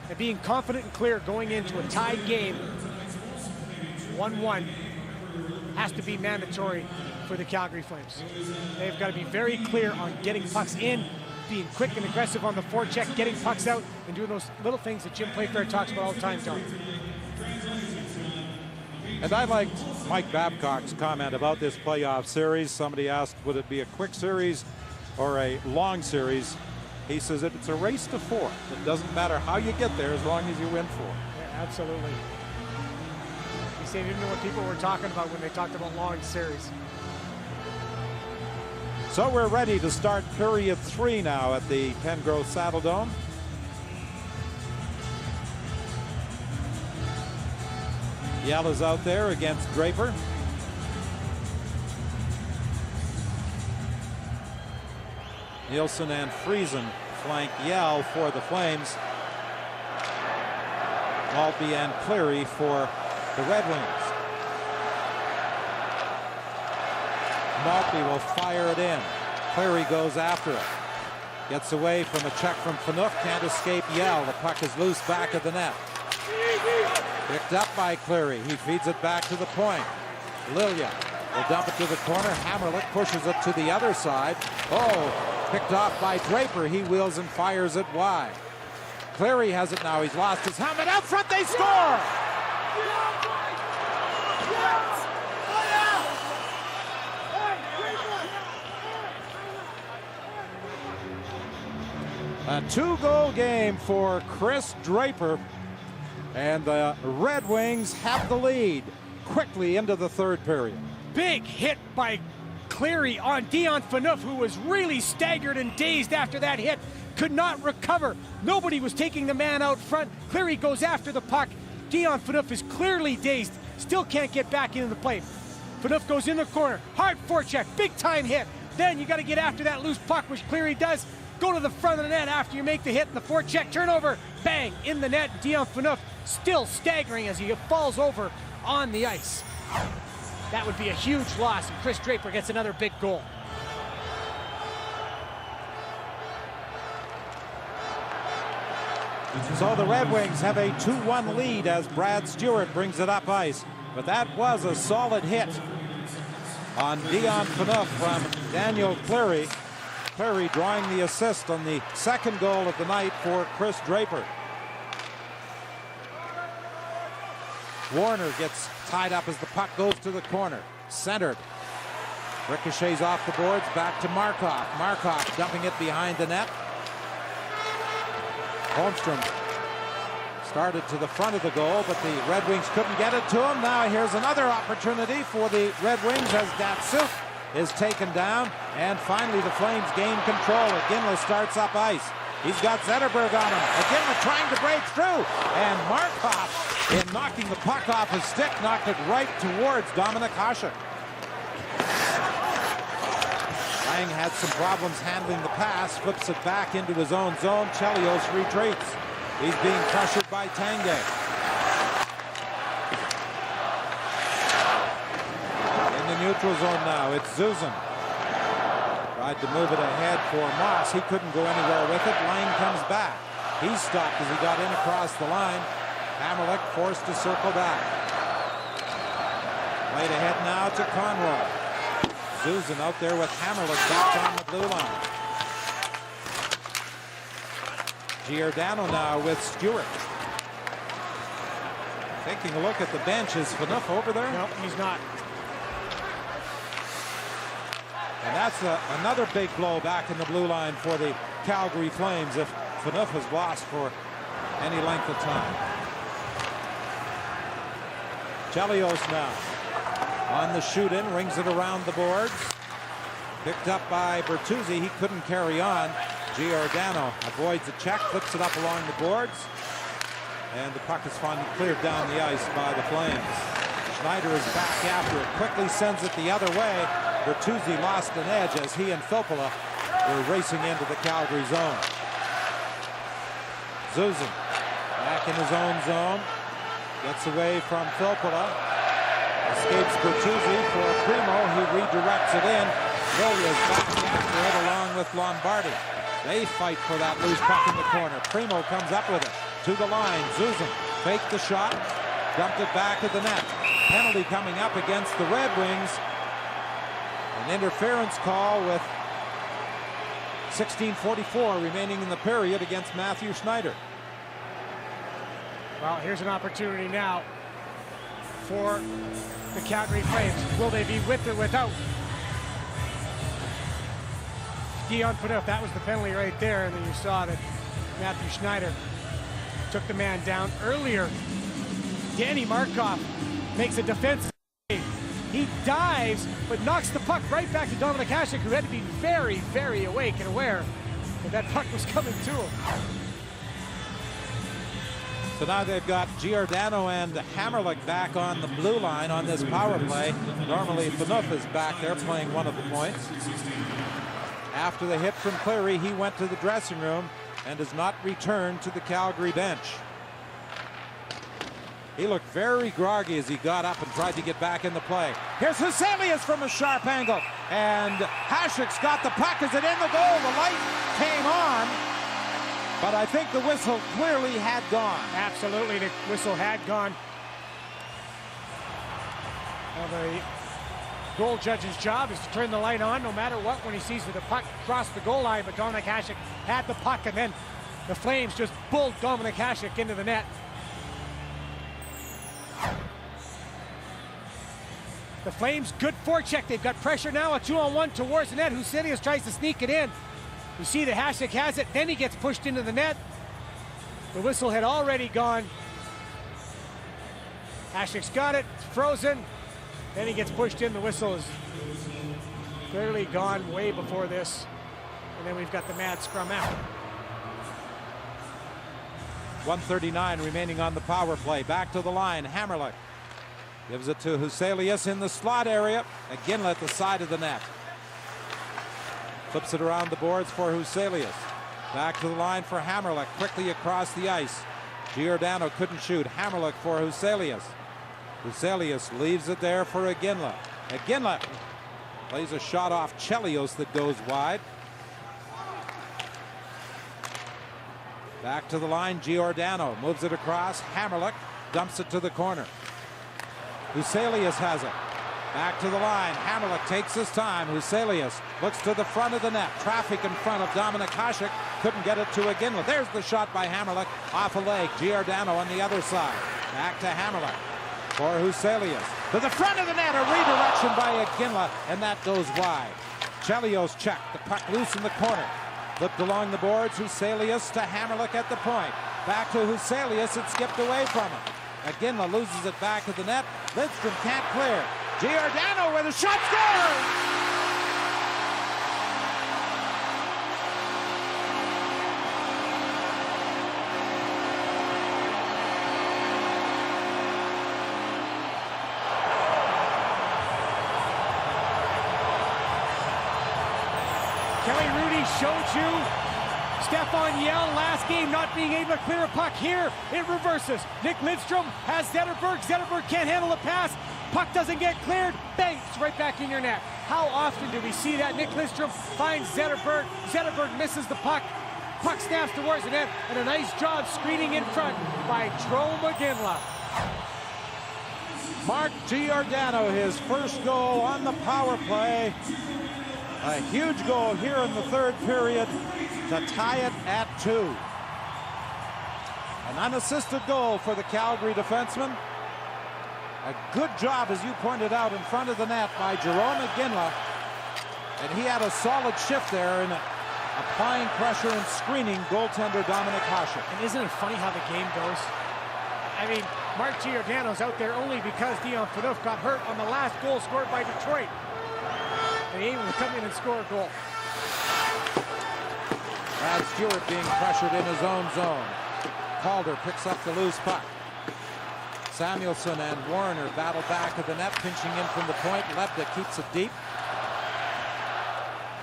And being confident and clear going into a tied game, 1-1, has to be mandatory for the Calgary Flames. They've got to be very clear on getting pucks in, being quick and aggressive on the forecheck, getting pucks out, and doing those little things that Jim Playfair talks about all the time, John. And I liked Mike Babcock's comment about this playoff series. Somebody asked, would it be a quick series or a long series? He says it's a race to 4. It doesn't matter how you get there as long as you win 4. Yeah, absolutely. He said he didn't know what people were talking about when they talked about long series. So we're ready to start period 3 now at the Pengrowth Saddledome. Yell is out there against Draper. Nielsen and Friesen flank Yell for the Flames. Maltby and Cleary for the Red Wings. Maltby will fire it in. Cleary goes after it. Gets away from a check from Phaneuf. Can't escape Yell. The puck is loose back of the net. Picked up by Cleary. He feeds it back to the point. Lilia will dump it to the corner. Hammerlick pushes it to the other side. Oh, picked off by Draper. He wheels and fires it wide. Cleary has it now. He's lost his helmet. Out front, they score! A 2-goal game for Chris Draper. And the Red Wings have the lead quickly into the third period. Big hit by Cleary on Dion Phaneuf, who was really staggered and dazed after that hit. Could not recover. Nobody was taking the man out front. Cleary goes after the puck. Dion Phaneuf is clearly dazed. Still can't get back into the play. Phaneuf goes in the corner. Hard forecheck. Big time hit. Then you got to get after that loose puck, which Cleary does. Go to the front of the net after you make the hit and the forecheck turnover. Bang! In the net. Dion Phaneuf still staggering as he falls over on the ice. That would be a huge loss, and Chris Draper gets another big goal. So the Red Wings have a 2-1 lead as Brad Stewart brings it up ice. But that was a solid hit on Dion Phaneuf from Daniel Cleary. Cleary drawing the assist on the second goal of the night for Chris Draper. Warner gets tied up as the puck goes to the corner. Centered. Ricochets off the boards, back to Markov. Markov dumping it behind the net. Holmstrom started to the front of the goal, but the Red Wings couldn't get it to him. Now here's another opportunity for the Red Wings as Datsuk is taken down, and finally the Flames gain control. Iginla starts up ice. He's got Zetterberg on him. Iginla trying to break through, and Markov, in knocking the puck off his stick, knocked it right towards Dominik Hasek. Lang had some problems handling the pass, flips it back into his own zone. Chelios retreats. He's being pressured by Tanguay. In the neutral zone now, it's Zuzan. Tried to move it ahead for Moss. He couldn't go anywhere with it. Lang comes back. He's stopped as he got in across the line. Hammerlick forced to circle back. Played ahead now to Conroy. Zuzan out there with Hammerlick back on the blue line. Giordano now with Stewart. Taking a look at the bench. Is Phaneuf over there? No, he's not. And that's another big blow back in the blue line for the Calgary Flames if Phaneuf has lost for any length of time. Chelios now on the shoot-in, rings it around the boards. Picked up by Bertuzzi. He couldn't carry on. Giordano avoids a check, flips it up along the boards. And the puck is finally cleared down the ice by the Flames. Schneider is back after it. Quickly sends it the other way. Bertuzzi lost an edge as he and Filppula were racing into the Calgary zone. Zuzan back in his own zone. Gets away from Filppula. Escapes Bertuzzi for Primo. He redirects it in. Villiers back after it along with Lombardi. They fight for that loose puck in the corner. Primo comes up with it. To the line. Zuzan faked the shot. Dumped it back at the net. Penalty coming up against the Red Wings. An interference call with 16:44 remaining in the period against Matthew Schneider. Well, here's an opportunity now for the Calgary Flames. Will they be with or without Dion Phaneuf? That was the penalty right there, and then you saw that Matthew Schneider took the man down earlier. Danny Markov makes a defensive save. He dives, but knocks the puck right back to Dominik Hasek, who had to be very, very awake and aware that that puck was coming to him. So now they've got Giordano and Hammerlick back on the blue line on this power play. Normally Phaneuf is back there playing one of the points. After the hit from Cleary, he went to the dressing room and does not return to the Calgary bench. He looked very groggy as he got up and tried to get back in the play. Here's Huselius from a sharp angle. And Hasek's got the puck. Is it in the goal? The light came on. But I think the whistle clearly had gone. Absolutely, the whistle had gone. Well, the goal judge's job is to turn the light on no matter what when he sees that the puck crossed the goal line, but Dominik Hasek had the puck, and then the Flames just bulled Dominik Hasek into the net. The Flames, good forecheck. They've got pressure now, a 2-on-1 towards the net. Huselius tries to sneak it in. You see that Hasek has it, then he gets pushed into the net. The whistle had already gone. Hasek's got it, it's frozen. Then he gets pushed in. The whistle is clearly gone way before this. And then we've got the mad scrum out. 1:39 remaining on the power play. Back to the line. Hammerlick gives it to Huselius in the slot area. Again at the side of the net. Flips it around the boards for Huselius. Back to the line for Hammerlick. Quickly across the ice. Giordano couldn't shoot. Hammerlick for Huselius. Huselius leaves it there for Iginla. Iginla plays a shot off Chelios that goes wide. Back to the line. Giordano moves it across. Hammerlick dumps it to the corner. Huselius has it. Back to the line. Hammerlick takes his time. Huselius looks to the front of the net. Traffic in front of Dominik Hasek. Couldn't get it to Iginla. There's the shot by Hammerlick off a leg. Giordano on the other side. Back to Hammerlick for Huselius. To the front of the net. A redirection by Iginla, and that goes wide. Chelios checked. The puck loose in the corner. Flipped along the boards. Huselius to Hammerlick at the point. Back to Huselius. It skipped away from him. Iginla loses it back at the net. Lidstrom can't clear. Giordano with a shot, scores! Kelly Rudy showed you Stefan Yell last game not being able to clear a puck. Here it reverses. Nick Lidstrom has Zetterberg. Zetterberg can't handle the pass. Puck doesn't get cleared. Bang! It's right back in your net. How often do we see that? Nick Lidstrom finds Zetterberg. Zetterberg misses the puck. Puck snaps towards the net, and a nice job screening in front by Jarome Iginla. Mark Giordano, his first goal on the power play. A huge goal here in the third period to tie it at 2. An unassisted goal for the Calgary defenseman. A good job, as you pointed out, in front of the net by Jarome Iginla. And he had a solid shift there in applying pressure and screening goaltender Dominik Hasek. And isn't it funny how the game goes? I mean, Mark Giordano's out there only because Dion Phaneuf got hurt on the last goal scored by Detroit. and able to come in and score a goal. Brad Stewart being pressured in his own zone. Calder picks up the loose puck. Samuelsson and Warner battle back at the net, pinching in from the point. Lebda keeps it deep.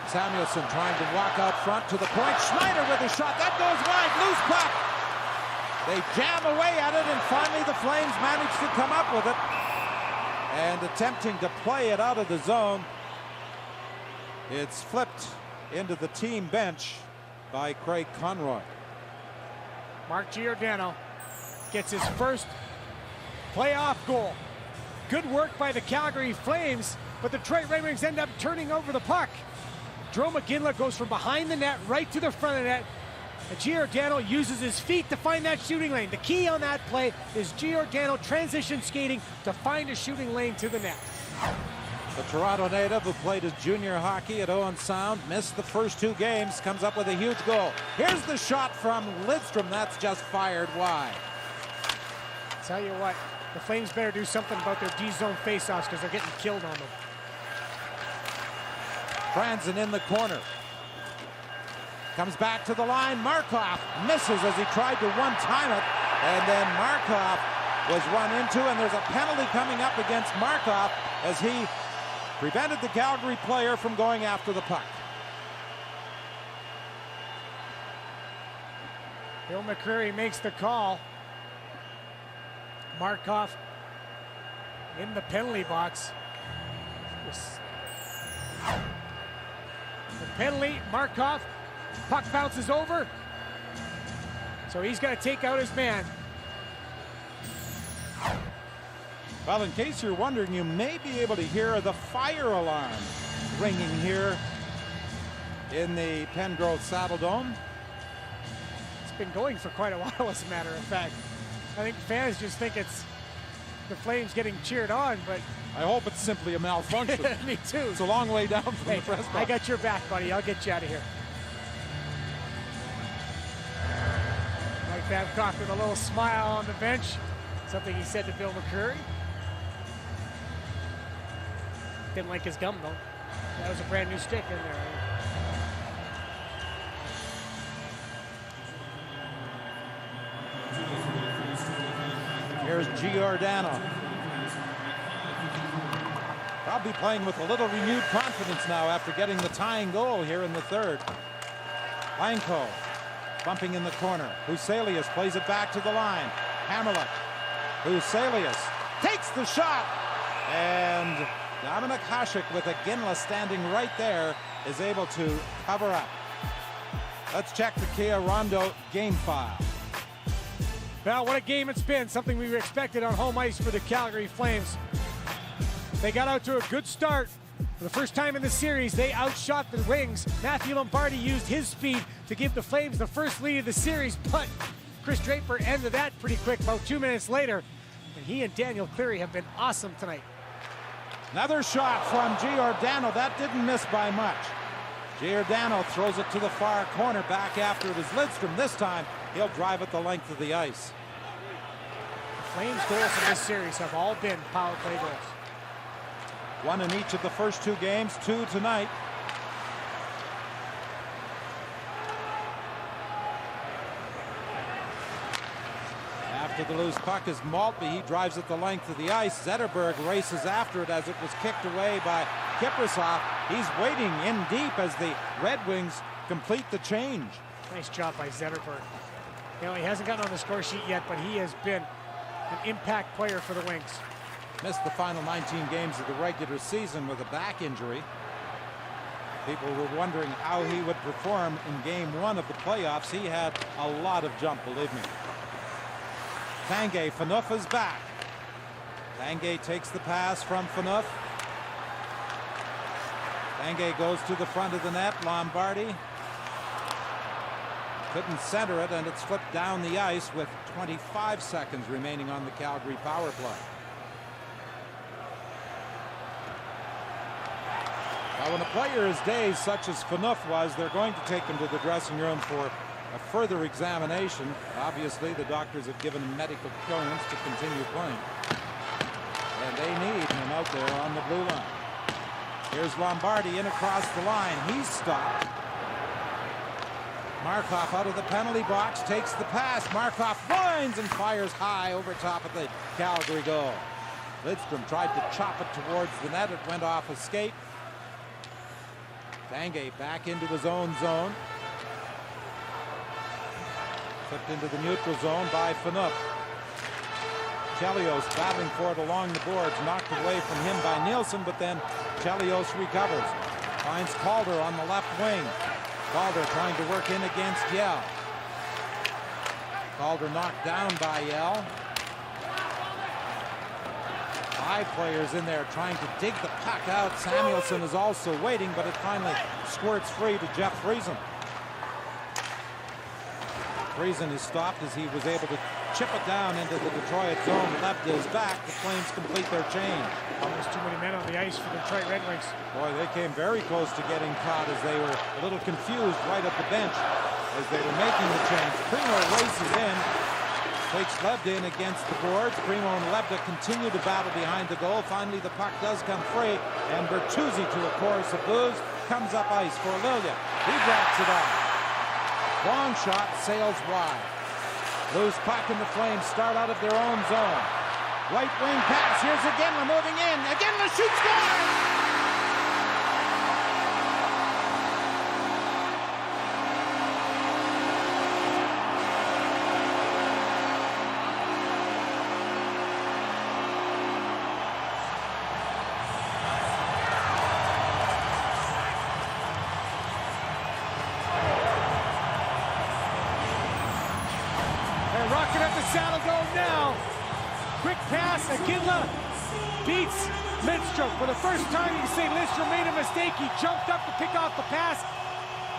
Samuelsson trying to walk out front to the point. Schneider with a shot. That goes wide. Loose puck. They jam away at it, and finally the Flames manage to come up with it. And attempting to play it out of the zone. It's flipped into the team bench by Craig Conroy. Mark Giordano gets his first playoff goal. Good work by the Calgary Flames, but the Detroit Red Wings end up turning over the puck. Drew McGinley goes from behind the net right to the front of the net. And Giordano uses his feet to find that shooting lane. The key on that play is Giordano transition skating to find a shooting lane to the net. The Toronto native, who played his junior hockey at Owen Sound, missed the first 2 games, comes up with a huge goal. Here's the shot from Lidstrom. That's just fired wide. Tell you what, the Flames better do something about their D-zone faceoffs because they're getting killed on them. Franzen in the corner. Comes back to the line. Markov misses as he tried to one-time it. And then Markov was run into, and there's a penalty coming up against Markov as he prevented the Calgary player from going after the puck. Bill McCreary makes the call. Markov in the penalty box. The penalty, Markov, puck bounces over. So he's got to take out his man. Well, in case you're wondering, you may be able to hear the fire alarm ringing here in the Pengrowth Saddledome. It's been going for quite a while, as a matter of fact. I think fans just think it's the Flames getting cheered on, but I hope it's simply a malfunction. me too. It's a long way down from the press box. I got your back, buddy. I'll get you out of here. Mike Babcock with a little smile on the bench. Something he said to Bill McCreary. Didn't like his gum, though. That was a brand new stick in there. Here's Giordano. Probably playing with a little renewed confidence now after getting the tying goal here in the third. Blanco bumping in the corner. Huselius plays it back to the line. Hammerluck. Huselius takes the shot. And Dominic Hasek with a Ginla standing right there is able to cover up. Let's check the Kia Rondo game file. Well, what a game it's been. Something we expected on home ice for the Calgary Flames. They got out to a good start. For the first time in the series, they outshot the Wings. Matthew Lombardi used his speed to give the Flames the first lead of the series, but Chris Draper ended that pretty quick about 2 minutes later. And he and Daniel Cleary have been awesome tonight. Another shot from Giordano. That didn't miss by much. Giordano throws it to the far corner. Back after it is Lidstrom. This time, he'll drive it the length of the ice. The Flames' goals in this series have all been power play goals. 1 in each of the first 2 games, 2 tonight. After the loose puck is Maltby. He drives it the length of the ice. Zetterberg races after it as it was kicked away by Kiprusoff. He's waiting in deep as the Red Wings complete the change. Nice job by Zetterberg. You know, he hasn't gotten on the score sheet yet, but he has been an impact player for the Wings. Missed the final 19 games of the regular season with a back injury. People were wondering how he would perform in game 1 of the playoffs. He had a lot of jump, believe me. Tanguay, Phaneuf is back. Tanguay takes the pass from Phaneuf. Tanguay goes to the front of the net. Lombardi couldn't center it, and it's flipped down the ice with 25 seconds remaining on the Calgary power play. Well, when a player is dazed, such as Phaneuf was, they're going to take him to the dressing room for a further examination. Obviously, the doctors have given him medical clearance to continue playing. And they need him out there on the blue line. Here's Lombardi in across the line. He's stopped. Markov out of the penalty box, takes the pass. Markov winds and fires high over top of the Calgary goal. Lidstrom tried to chop it towards the net. It went off a skate. Tanguay back into his own zone. Flipped into the neutral zone by Phaneuf. Chelios battling for it along the boards, knocked away from him by Nielsen, but then Chelios recovers. Finds Calder on the left wing. Calder trying to work in against Yell. Calder knocked down by Yell. 5 players in there trying to dig the puck out. Samuelson is also waiting, but it finally squirts free to Jeff Friesen. Friesen is stopped as he was able to chip it down into the Detroit zone. Left is back. The Flames complete their change. Almost too many men on the ice for the Detroit Red Wings. Boy, they came very close to getting caught as they were a little confused right at the bench as they were making the change. Primo races in, takes Lebda in against the boards. Primo and Lebda continue to battle behind the goal. Finally, the puck does come free, and Bertuzzi, to a chorus of boos, comes up ice for Lilia. He drops it off. Long shot sails wide. Loose puck, and the Flames start out of their own zone. Right wing pass. Here's Iginla moving in. Iginla shoots, scores! Rocking up the saddle goal now. Quick pass. Iginla beats Lidstrom. For the first time, you can say Lidstrom made a mistake. He jumped up to pick off the pass.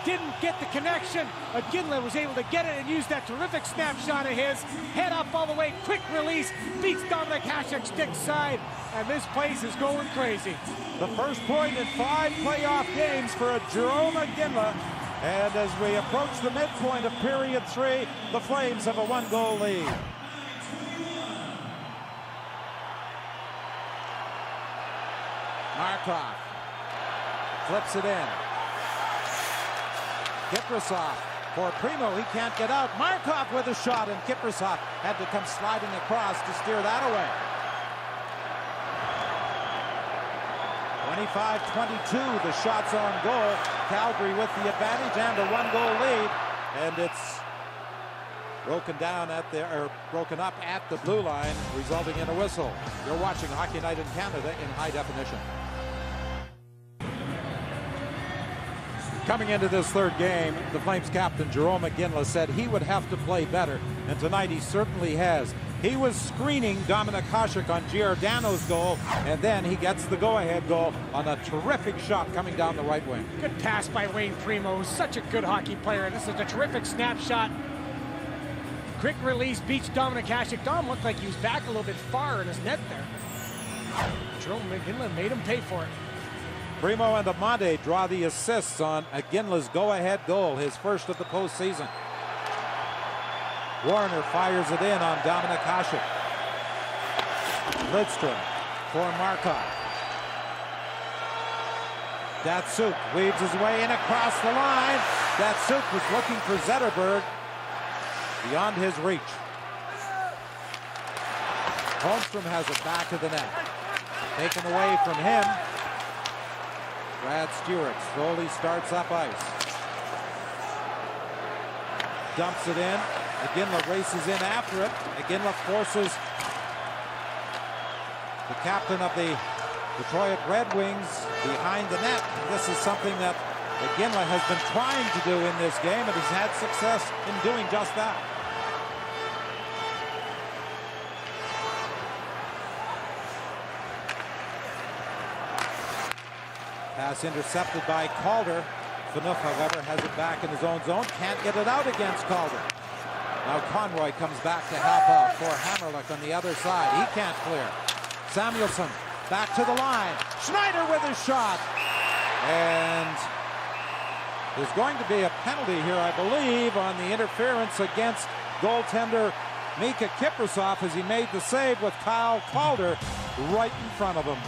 Didn't get the connection. Iginla was able to get it and use that terrific snapshot of his. Head up all the way. Quick release. Beats Dominik Hasek stick side. And this place is going crazy. The first point in 5 playoff games for Jarome Iginla. And as we approach the midpoint of period 3, the Flames have a 1-goal lead. Markov flips it in. Kiprasov for Primo. He can't get out. Markov with a shot, and Kiprasov had to come sliding across to steer that away. 25-22, the shots on goal. Calgary with the advantage and a 1-goal lead, and it's broken up at the blue line, resulting in a whistle. You're watching Hockey Night in Canada in high definition. Coming into this third game, the Flames captain Jarome Iginla said he would have to play better, and tonight he certainly has. He was screening Dominik Hasek on Giordano's goal, and then he gets the go-ahead goal on a terrific shot coming down the right wing. Good pass by Wayne Primo, who's such a good hockey player. This is a terrific snapshot. Quick release beats Dominik Hasek. Dom looked like he was back a little bit far in his net there. Jarome Iginla made him pay for it. Primo and Amade draw the assists on Iginla's go-ahead goal, his first of the postseason. Warner fires it in on Dominik Hasek. Lidstrom for Markov. Datsuk weaves his way in across the line. Datsuk was looking for Zetterberg. Beyond his reach. Holmstrom has it back of the net. Taken away from him. Brad Stewart slowly starts up ice. Dumps it in. Iginla races in after it. Iginla forces the captain of the Detroit Red Wings behind the net. This is something that Iginla has been trying to do in this game, and he's had success in doing just that. Pass intercepted by Calder. Phaneuf, however, has it back in his own zone. Can't get it out against Calder. Now Conroy comes back to help out for Hammerlick on the other side. He can't clear. Samuelson back to the line. Schneider with his shot. And there's going to be a penalty here, I believe, on the interference against goaltender Mika Kiprasov as he made the save with Kyle Calder right in front of him.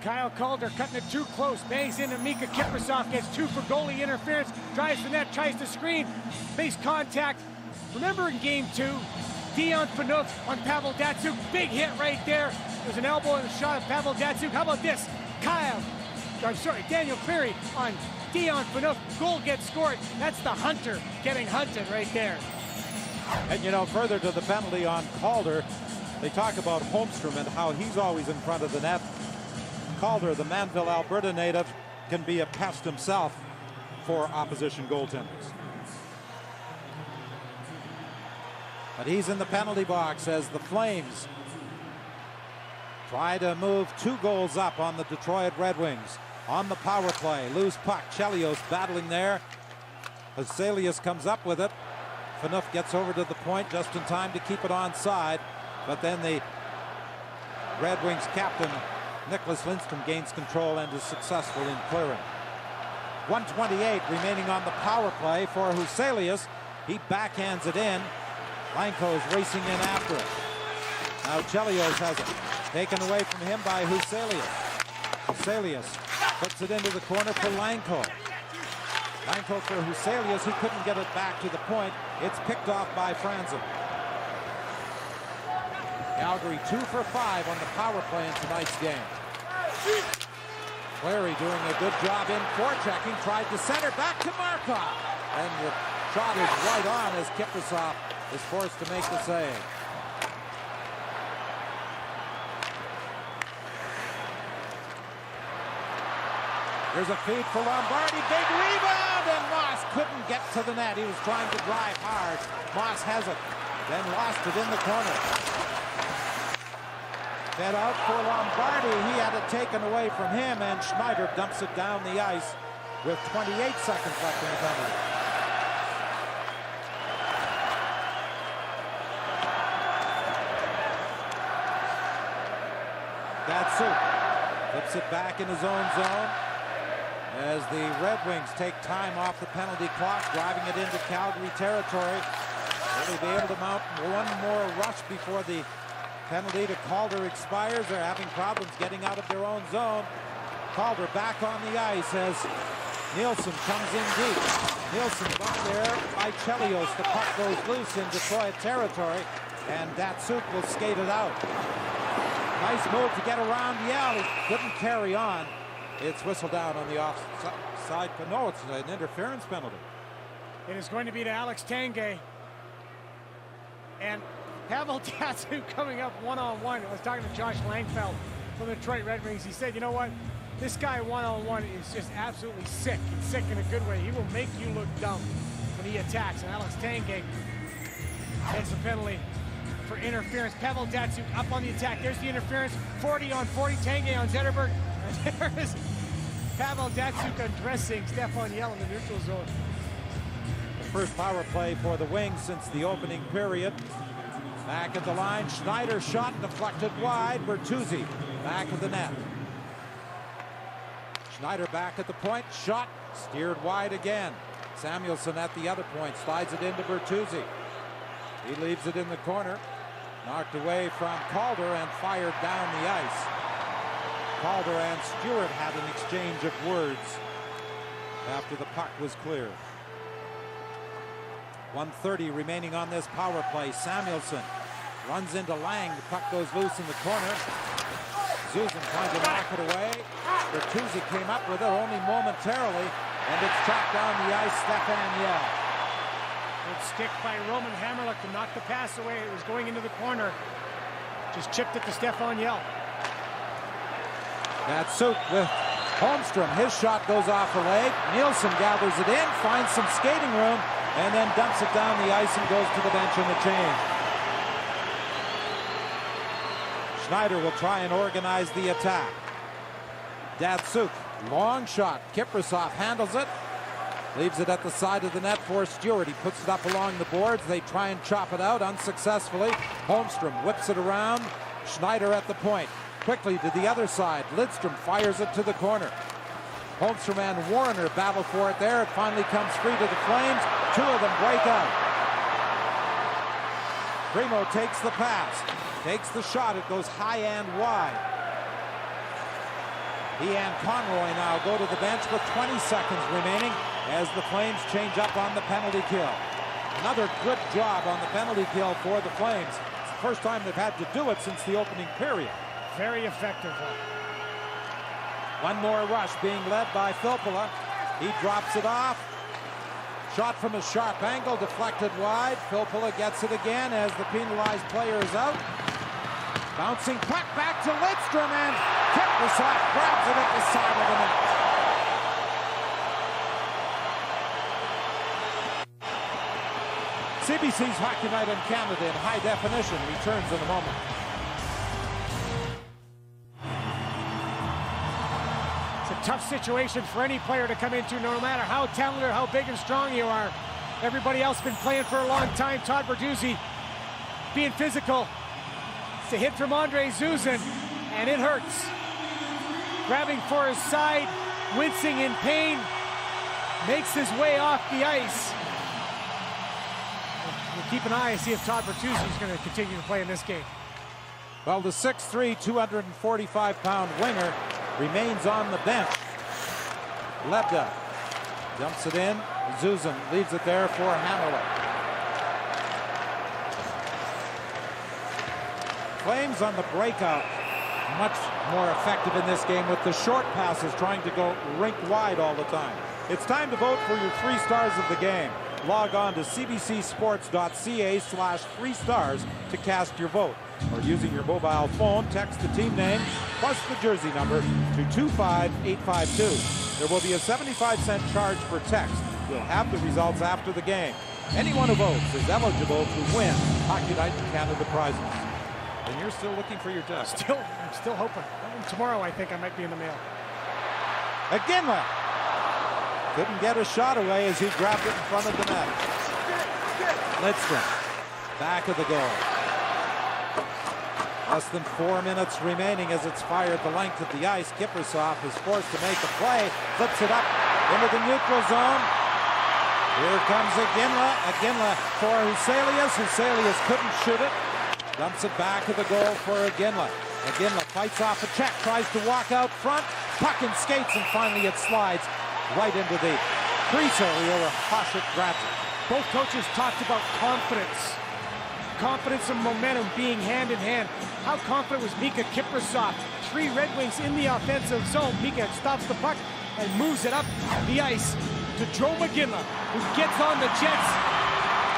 Kyle Calder cutting it too close. Bangs into Mika Kiprasov, gets 2 for goalie interference. Drives the net, tries to screen. Makes contact. Remember in game 2, Dion Phaneuf on Pavel Datsyuk. Big hit right there. There's an elbow and a shot of Pavel Datsyuk. How about this? Daniel Cleary on Dion Phaneuf. Goal gets scored. That's the hunter getting hunted right there. And you know, further to the penalty on Calder, they talk about Holmstrom and how he's always in front of the net. Calder, the Manville, Alberta native, can be a pest himself for opposition goaltenders. But he's in the penalty box as the Flames try to move 2 goals up on the Detroit Red Wings. On the power play, loose puck, Chelios battling there. Huselius comes up with it. Phaneuf gets over to the point just in time to keep it onside. But then the Red Wings captain, Nicholas Lindstrom, gains control and is successful in clearing. 1:28 remaining on the power play for Huselius. He backhands it in. Lanko's racing in after it. Now Chelios has it. Taken away from him by Huselius. Huselius puts it into the corner for Lanko. Lanko for Huselius. He couldn't get it back to the point. It's picked off by Franzen. Calgary 2 for 5 on the power play in tonight's game. Clary doing a good job in forechecking. Tried to center back to Markov. And the shot is right on as Kiprasov is forced to make the save. There's a feed for Lombardi. Big rebound, and Moss couldn't get to the net. He was trying to drive hard. Moss has it, then lost it in the corner. Fed out for Lombardi. He had it taken away from him, and Schneider dumps it down the ice with 28 seconds left in the penalty. Datsyuk flips it back in his own zone as the Red Wings take time off the penalty clock, driving it into Calgary territory. Will they be able to mount one more rush before the penalty to Calder expires? They're having problems getting out of their own zone. Calder back on the ice as Nielsen comes in deep. Nielsen bumped there by Chelios. The puck goes loose in Detroit territory, and Datsyuk will skate it out. Nice move to get around Yell. He couldn't carry on. It's whistled down on the offside. No, it's an interference penalty. It is going to be to Alex Tanguay. And Pavel Datsyuk coming up one-on-one. I was talking to Josh Langfeld from the Detroit Red Wings. He said, you know what? This guy one-on-one is just absolutely sick. He's sick in a good way. He will make you look dumb when he attacks. And Alex Tanguay takes a penalty for interference. Pavel Datsyuk up on the attack. There's the interference. 40 on 40. Tanguay on Zetterberg. And there is Pavel Datsyuk undressing Stefan Yell in the neutral zone. The first power play for the Wings since the opening period. Back at the line. Schneider shot deflected wide. Bertuzzi back of the net. Schneider back at the point. Shot steered wide again. Samuelsson at the other point. Slides it into Bertuzzi. He leaves it in the corner. Knocked away from Calder and fired down the ice. Calder and Stewart had an exchange of words after the puck was cleared. 1:30 remaining on this power play. Samuelsson runs into Lang. The puck goes loose in the corner. Zuzan trying to knock it away. Bertuzzi came up with it only momentarily, and it's tracked down the ice. Stefan Yell. Good stick by Roman Hammerluck to knock the pass away. It was going into the corner. Just chipped it to Stefan Yell. Datsyuk with Holmstrom. His shot goes off the leg. Nielsen gathers it in, finds some skating room, and then dumps it down the ice and goes to the bench in the change. Schneider will try and organize the attack. Datsyuk, long shot. Kiprasov handles it. Leaves it at the side of the net for Stewart. He puts it up along the boards. They try and chop it out unsuccessfully. Holmstrom whips it around. Schneider at the point. Quickly to the other side. Lidstrom fires it to the corner. Holmstrom and Warner battle for it there. It finally comes free to the Flames. Two of them break out. Primo takes the pass. Takes the shot. It goes high and wide. He and Conroy now go to the bench with 20 seconds remaining as the Flames change up on the penalty kill. Another good job on the penalty kill for the Flames. It's the first time they've had to do it since the opening period. Very effective. One more rush being led by Filppula. He drops it off. Shot from a sharp angle, deflected wide. Filppula gets it again as the penalized player is out. Bouncing puck back to Lidstrom, and Kiprusoff grabs it at the side of the net. CBC's Hockey Night in Canada in high definition returns in a moment. It's a tough situation for any player to come into, no matter how talented or how big and strong you are. Everybody else been playing for a long time. Todd Bertuzzi being physical. It's a hit from Andre Zuzin, and it hurts. Grabbing for his side, wincing in pain, makes his way off the ice. We'll keep an eye and see if Todd Bertuzzi is going to continue to play in this game. Well, the 6'3", 245-pound winger remains on the bench. Lebda dumps it in. Zuzin leaves it there for Hammerlick. Flames on the breakout, much more effective in this game with the short passes, trying to go rink wide all the time. It's time to vote for your 3 stars of the game. Log on to cbcsports.ca/3stars to cast your vote. Or using your mobile phone, text the team name plus the jersey number to 25852. There will be a 75-cent charge per text. We'll have the results after the game. Anyone who votes is eligible to win Hockey Night in Canada prizes. And you're still looking for your text. I'm still hoping. Tomorrow, I think I might be in the mail. Iginla couldn't get a shot away as he grabbed it in front of the net. Lidstrom, back of the goal. Less than 4 minutes remaining as it's fired the length of the ice. Kiprusoff is forced to make a play, flips it up into the neutral zone. Here comes Iginla. Iginla for Huselius. Huselius couldn't shoot it. Dumps it back to the goal for Iginla. Iginla fights off a check, tries to walk out front. Puck and skates, and finally it slides right into the crease area where Hasek grabs it. Both coaches talked about confidence. Confidence and momentum being hand in hand. How confident was Mika Kiprusoff? 3 Red Wings in the offensive zone. Mika stops the puck and moves it up the ice to Joe Iginla, who gets on the Jets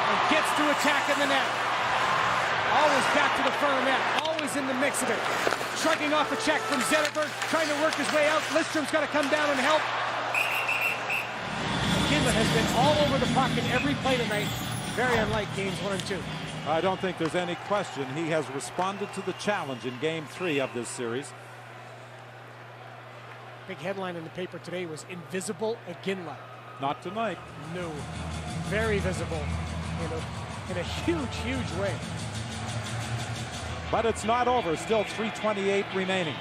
and gets to attack in the net. Always back to the front of the net, always in the mix of it. Shrugging off a check from Zetterberg, trying to work his way out. Lidstrom's got to come down and help. Iginla has been all over the puck in every play tonight. Very unlike games 1 and 2. I don't think there's any question he has responded to the challenge in Game 3 of this series. Big headline in the paper today was Invisible Iginla. Not tonight. No. Very visible in a huge, huge way. But it's not over. Still 3:28 remaining.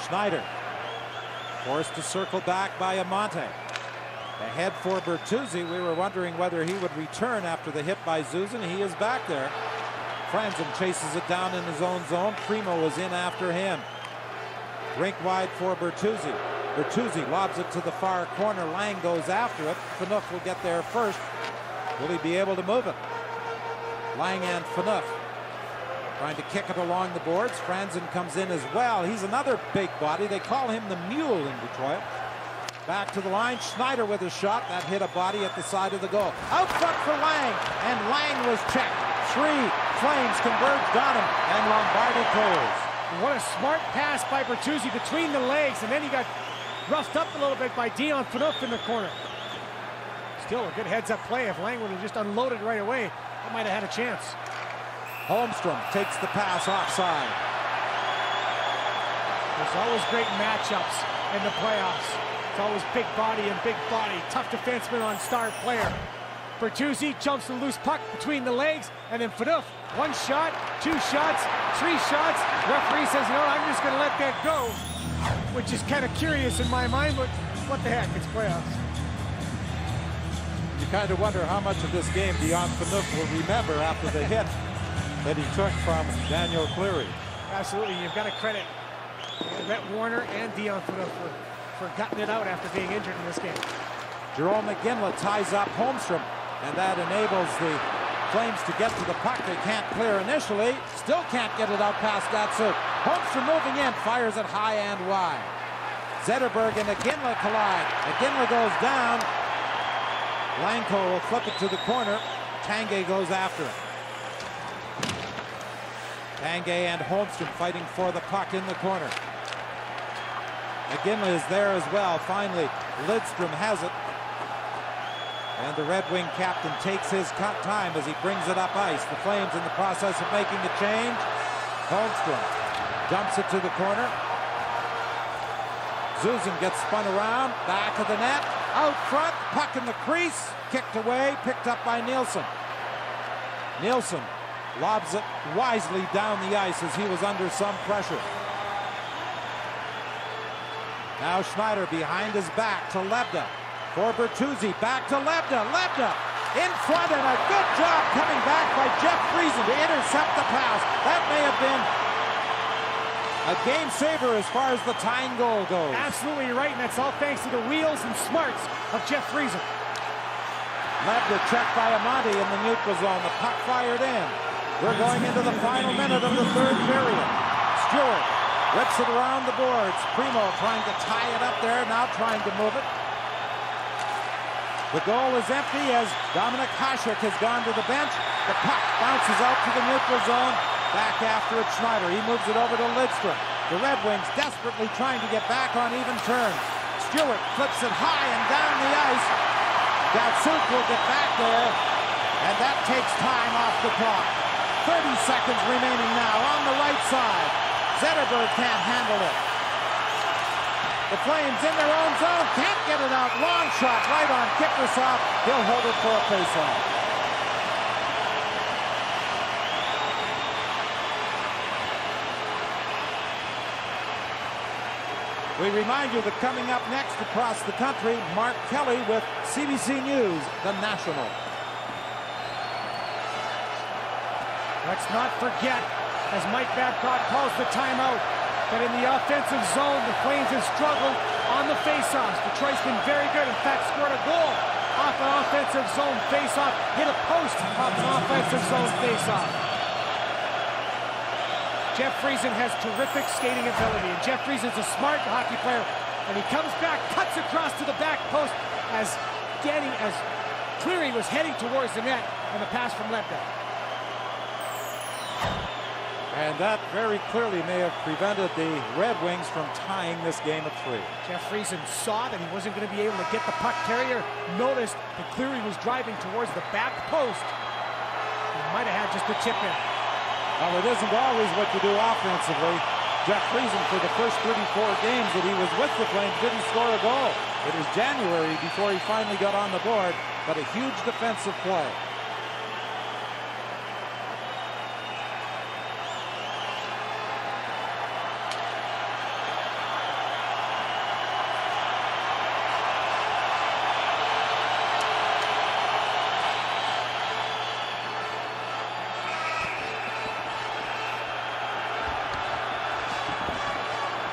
Schneider forced to circle back by Amante. Ahead for Bertuzzi. We were wondering whether he would return after the hit by Zuzin. He is back there. Franzen chases it down in his own zone. Primo is in after him. Rink wide for Bertuzzi. Bertuzzi lobs it to the far corner. Lang goes after it. Phaneuf will get there first. Will he be able to move it? Lang and Phaneuf trying to kick it along the boards. Franzen comes in as well. He's another big body. They call him the Mule in Detroit. Back to the line. Schneider with a shot. That hit a body at the side of the goal. Out front for Lang. And Lang was checked. 3 Flames converged on him. And Lombardi clears. What a smart pass by Bertuzzi between the legs. And then he got roughed up a little bit by Dion Phaneuf in the corner. Still a good heads-up play. If Lang would have just unloaded right away, he might have had a chance. Holmstrom takes the pass offside. There's always great matchups in the playoffs. It's always big body and big body. Tough defenseman on star player. Bertuzzi jumps the loose puck between the legs, and then Phaneuf, 1 shot, 2 shots, 3 shots. Referee says, no, I'm just going to let that go, which is kind of curious in my mind, but what the heck, it's playoffs. You kind of wonder how much of this game Dion Phaneuf will remember after the hit that he took from Daniel Cleary. Absolutely, you've got to credit Rhett Warner and Dion for gutting it out after being injured in this game. Jerome McGinley ties up Holmstrom, and that enables the Flames to get to the puck. They can't clear initially, still can't get it out past Gatsuk. Holmstrom moving in, fires it high and wide. Zetterberg and McGinley collide. McGinley goes down. Blanco will flip it to the corner. Tanguay goes after it. Tanguay and Holmstrom fighting for the puck in the corner. McGinley is there as well. Finally, Lidstrom has it. And the Red Wing captain takes his time as he brings it up ice. The Flames in the process of making a change. Holmstrom dumps it to the corner. Zuzan gets spun around, back of the net, out front, puck in the crease, kicked away, picked up by Nielsen. Nielsen lobs it wisely down the ice as he was under some pressure. Now Schneider behind his back to Lebda. For Bertuzzi, back to Lebda. Lebda in front, and a good job coming back by Jeff Friesen to intercept the pass. That may have been a game saver as far as the tying goal goes. Absolutely right, and that's all thanks to the wheels and smarts of Jeff Friesen. Lebda checked by Amante in the neutral zone. The puck fired in. We're going into the final minute of the third period. Stewart rips it around the boards. Primo trying to tie it up there, now trying to move it. The goal is empty as Dominik Hasek has gone to the bench. The puck bounces out to the neutral zone. Back after it, Schneider. He moves it over to Lidstrom. The Red Wings desperately trying to get back on even terms. Stewart flips it high and down the ice. Gatsuk will get back there, and that takes time off the clock. 30 seconds remaining now on the right side. Zetterberg can't handle it. The Flames in their own zone, can't get it out. Long shot right on Kiprusoff. He'll hold it for a faceoff. We remind you that coming up next across the country, Mark Kelly with CBC News, The National. Let's not forget, as Mike Babcock calls the timeout, that in the offensive zone, the Flames have struggled on the faceoffs. Detroit's been very good. In fact, scored a goal off an offensive zone faceoff, hit a post off an offensive zone faceoff. Jeff Friesen has terrific skating ability, and Jeff Friesen's a smart hockey player, and he comes back, cuts across to the back post as Cleary was heading towards the net, and the pass from Lebda. And that very clearly may have prevented the Red Wings from tying this game at 3. Jeff Friesen saw that he wasn't going to be able to get the puck carrier, noticed that Cleary was driving towards the back post. He might have had just a chip in. Well, it isn't always what you do offensively. Jeff Friesen, for the first 34 games that he was with the Flames, didn't score a goal. It was January before he finally got on the board, but a huge defensive play.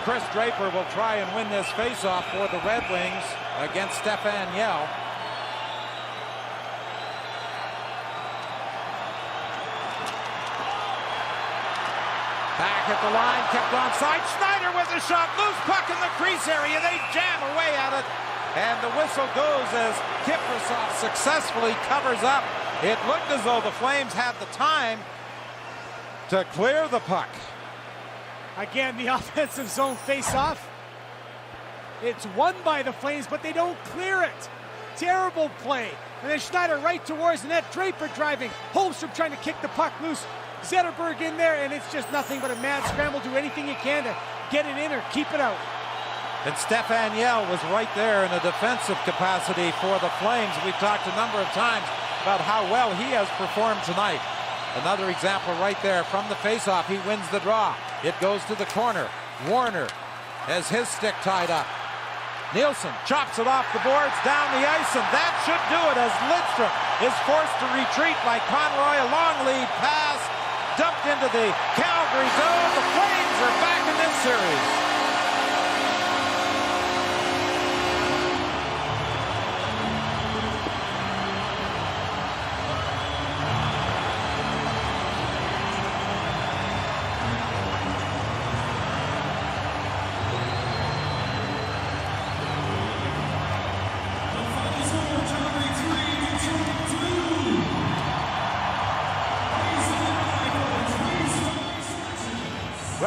Chris Draper will try and win this faceoff for the Red Wings against Stefan Yell. Back at the line, kept onside. Schneider with a shot, loose puck in the crease area. They jam away at it, and the whistle goes as Kiprusoff successfully covers up. It looked as though the Flames had the time to clear the puck. Again, the offensive zone face-off. It's won by the Flames, but they don't clear it. Terrible play. And then Schneider right towards the net. Draper driving. Holmstrom trying to kick the puck loose. Zetterberg in there, and it's just nothing but a mad scramble. Do anything you can to get it in or keep it out. And Stefan Yell was right there in a defensive capacity for the Flames. We've talked a number of times about how well he has performed tonight. Another example right there from the faceoff. He wins the draw. It goes to the corner. Warner has his stick tied up. Nielsen chops it off the boards, down the ice, and that should do it as Lidstrom is forced to retreat by Conroy. A long lead pass dumped into the Calgary zone. The Flames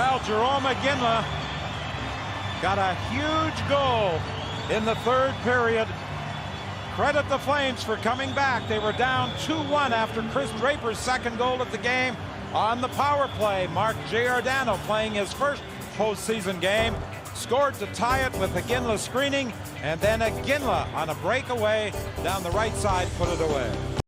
Well, Jerome Iginla got a huge goal in the third period. Credit the Flames for coming back. They were down 2-1 after Chris Draper's second goal of the game on the power play. Mark Giordano, playing his first postseason game, scored to tie it with Iginla screening, and then Iginla on a breakaway down the right side put it away.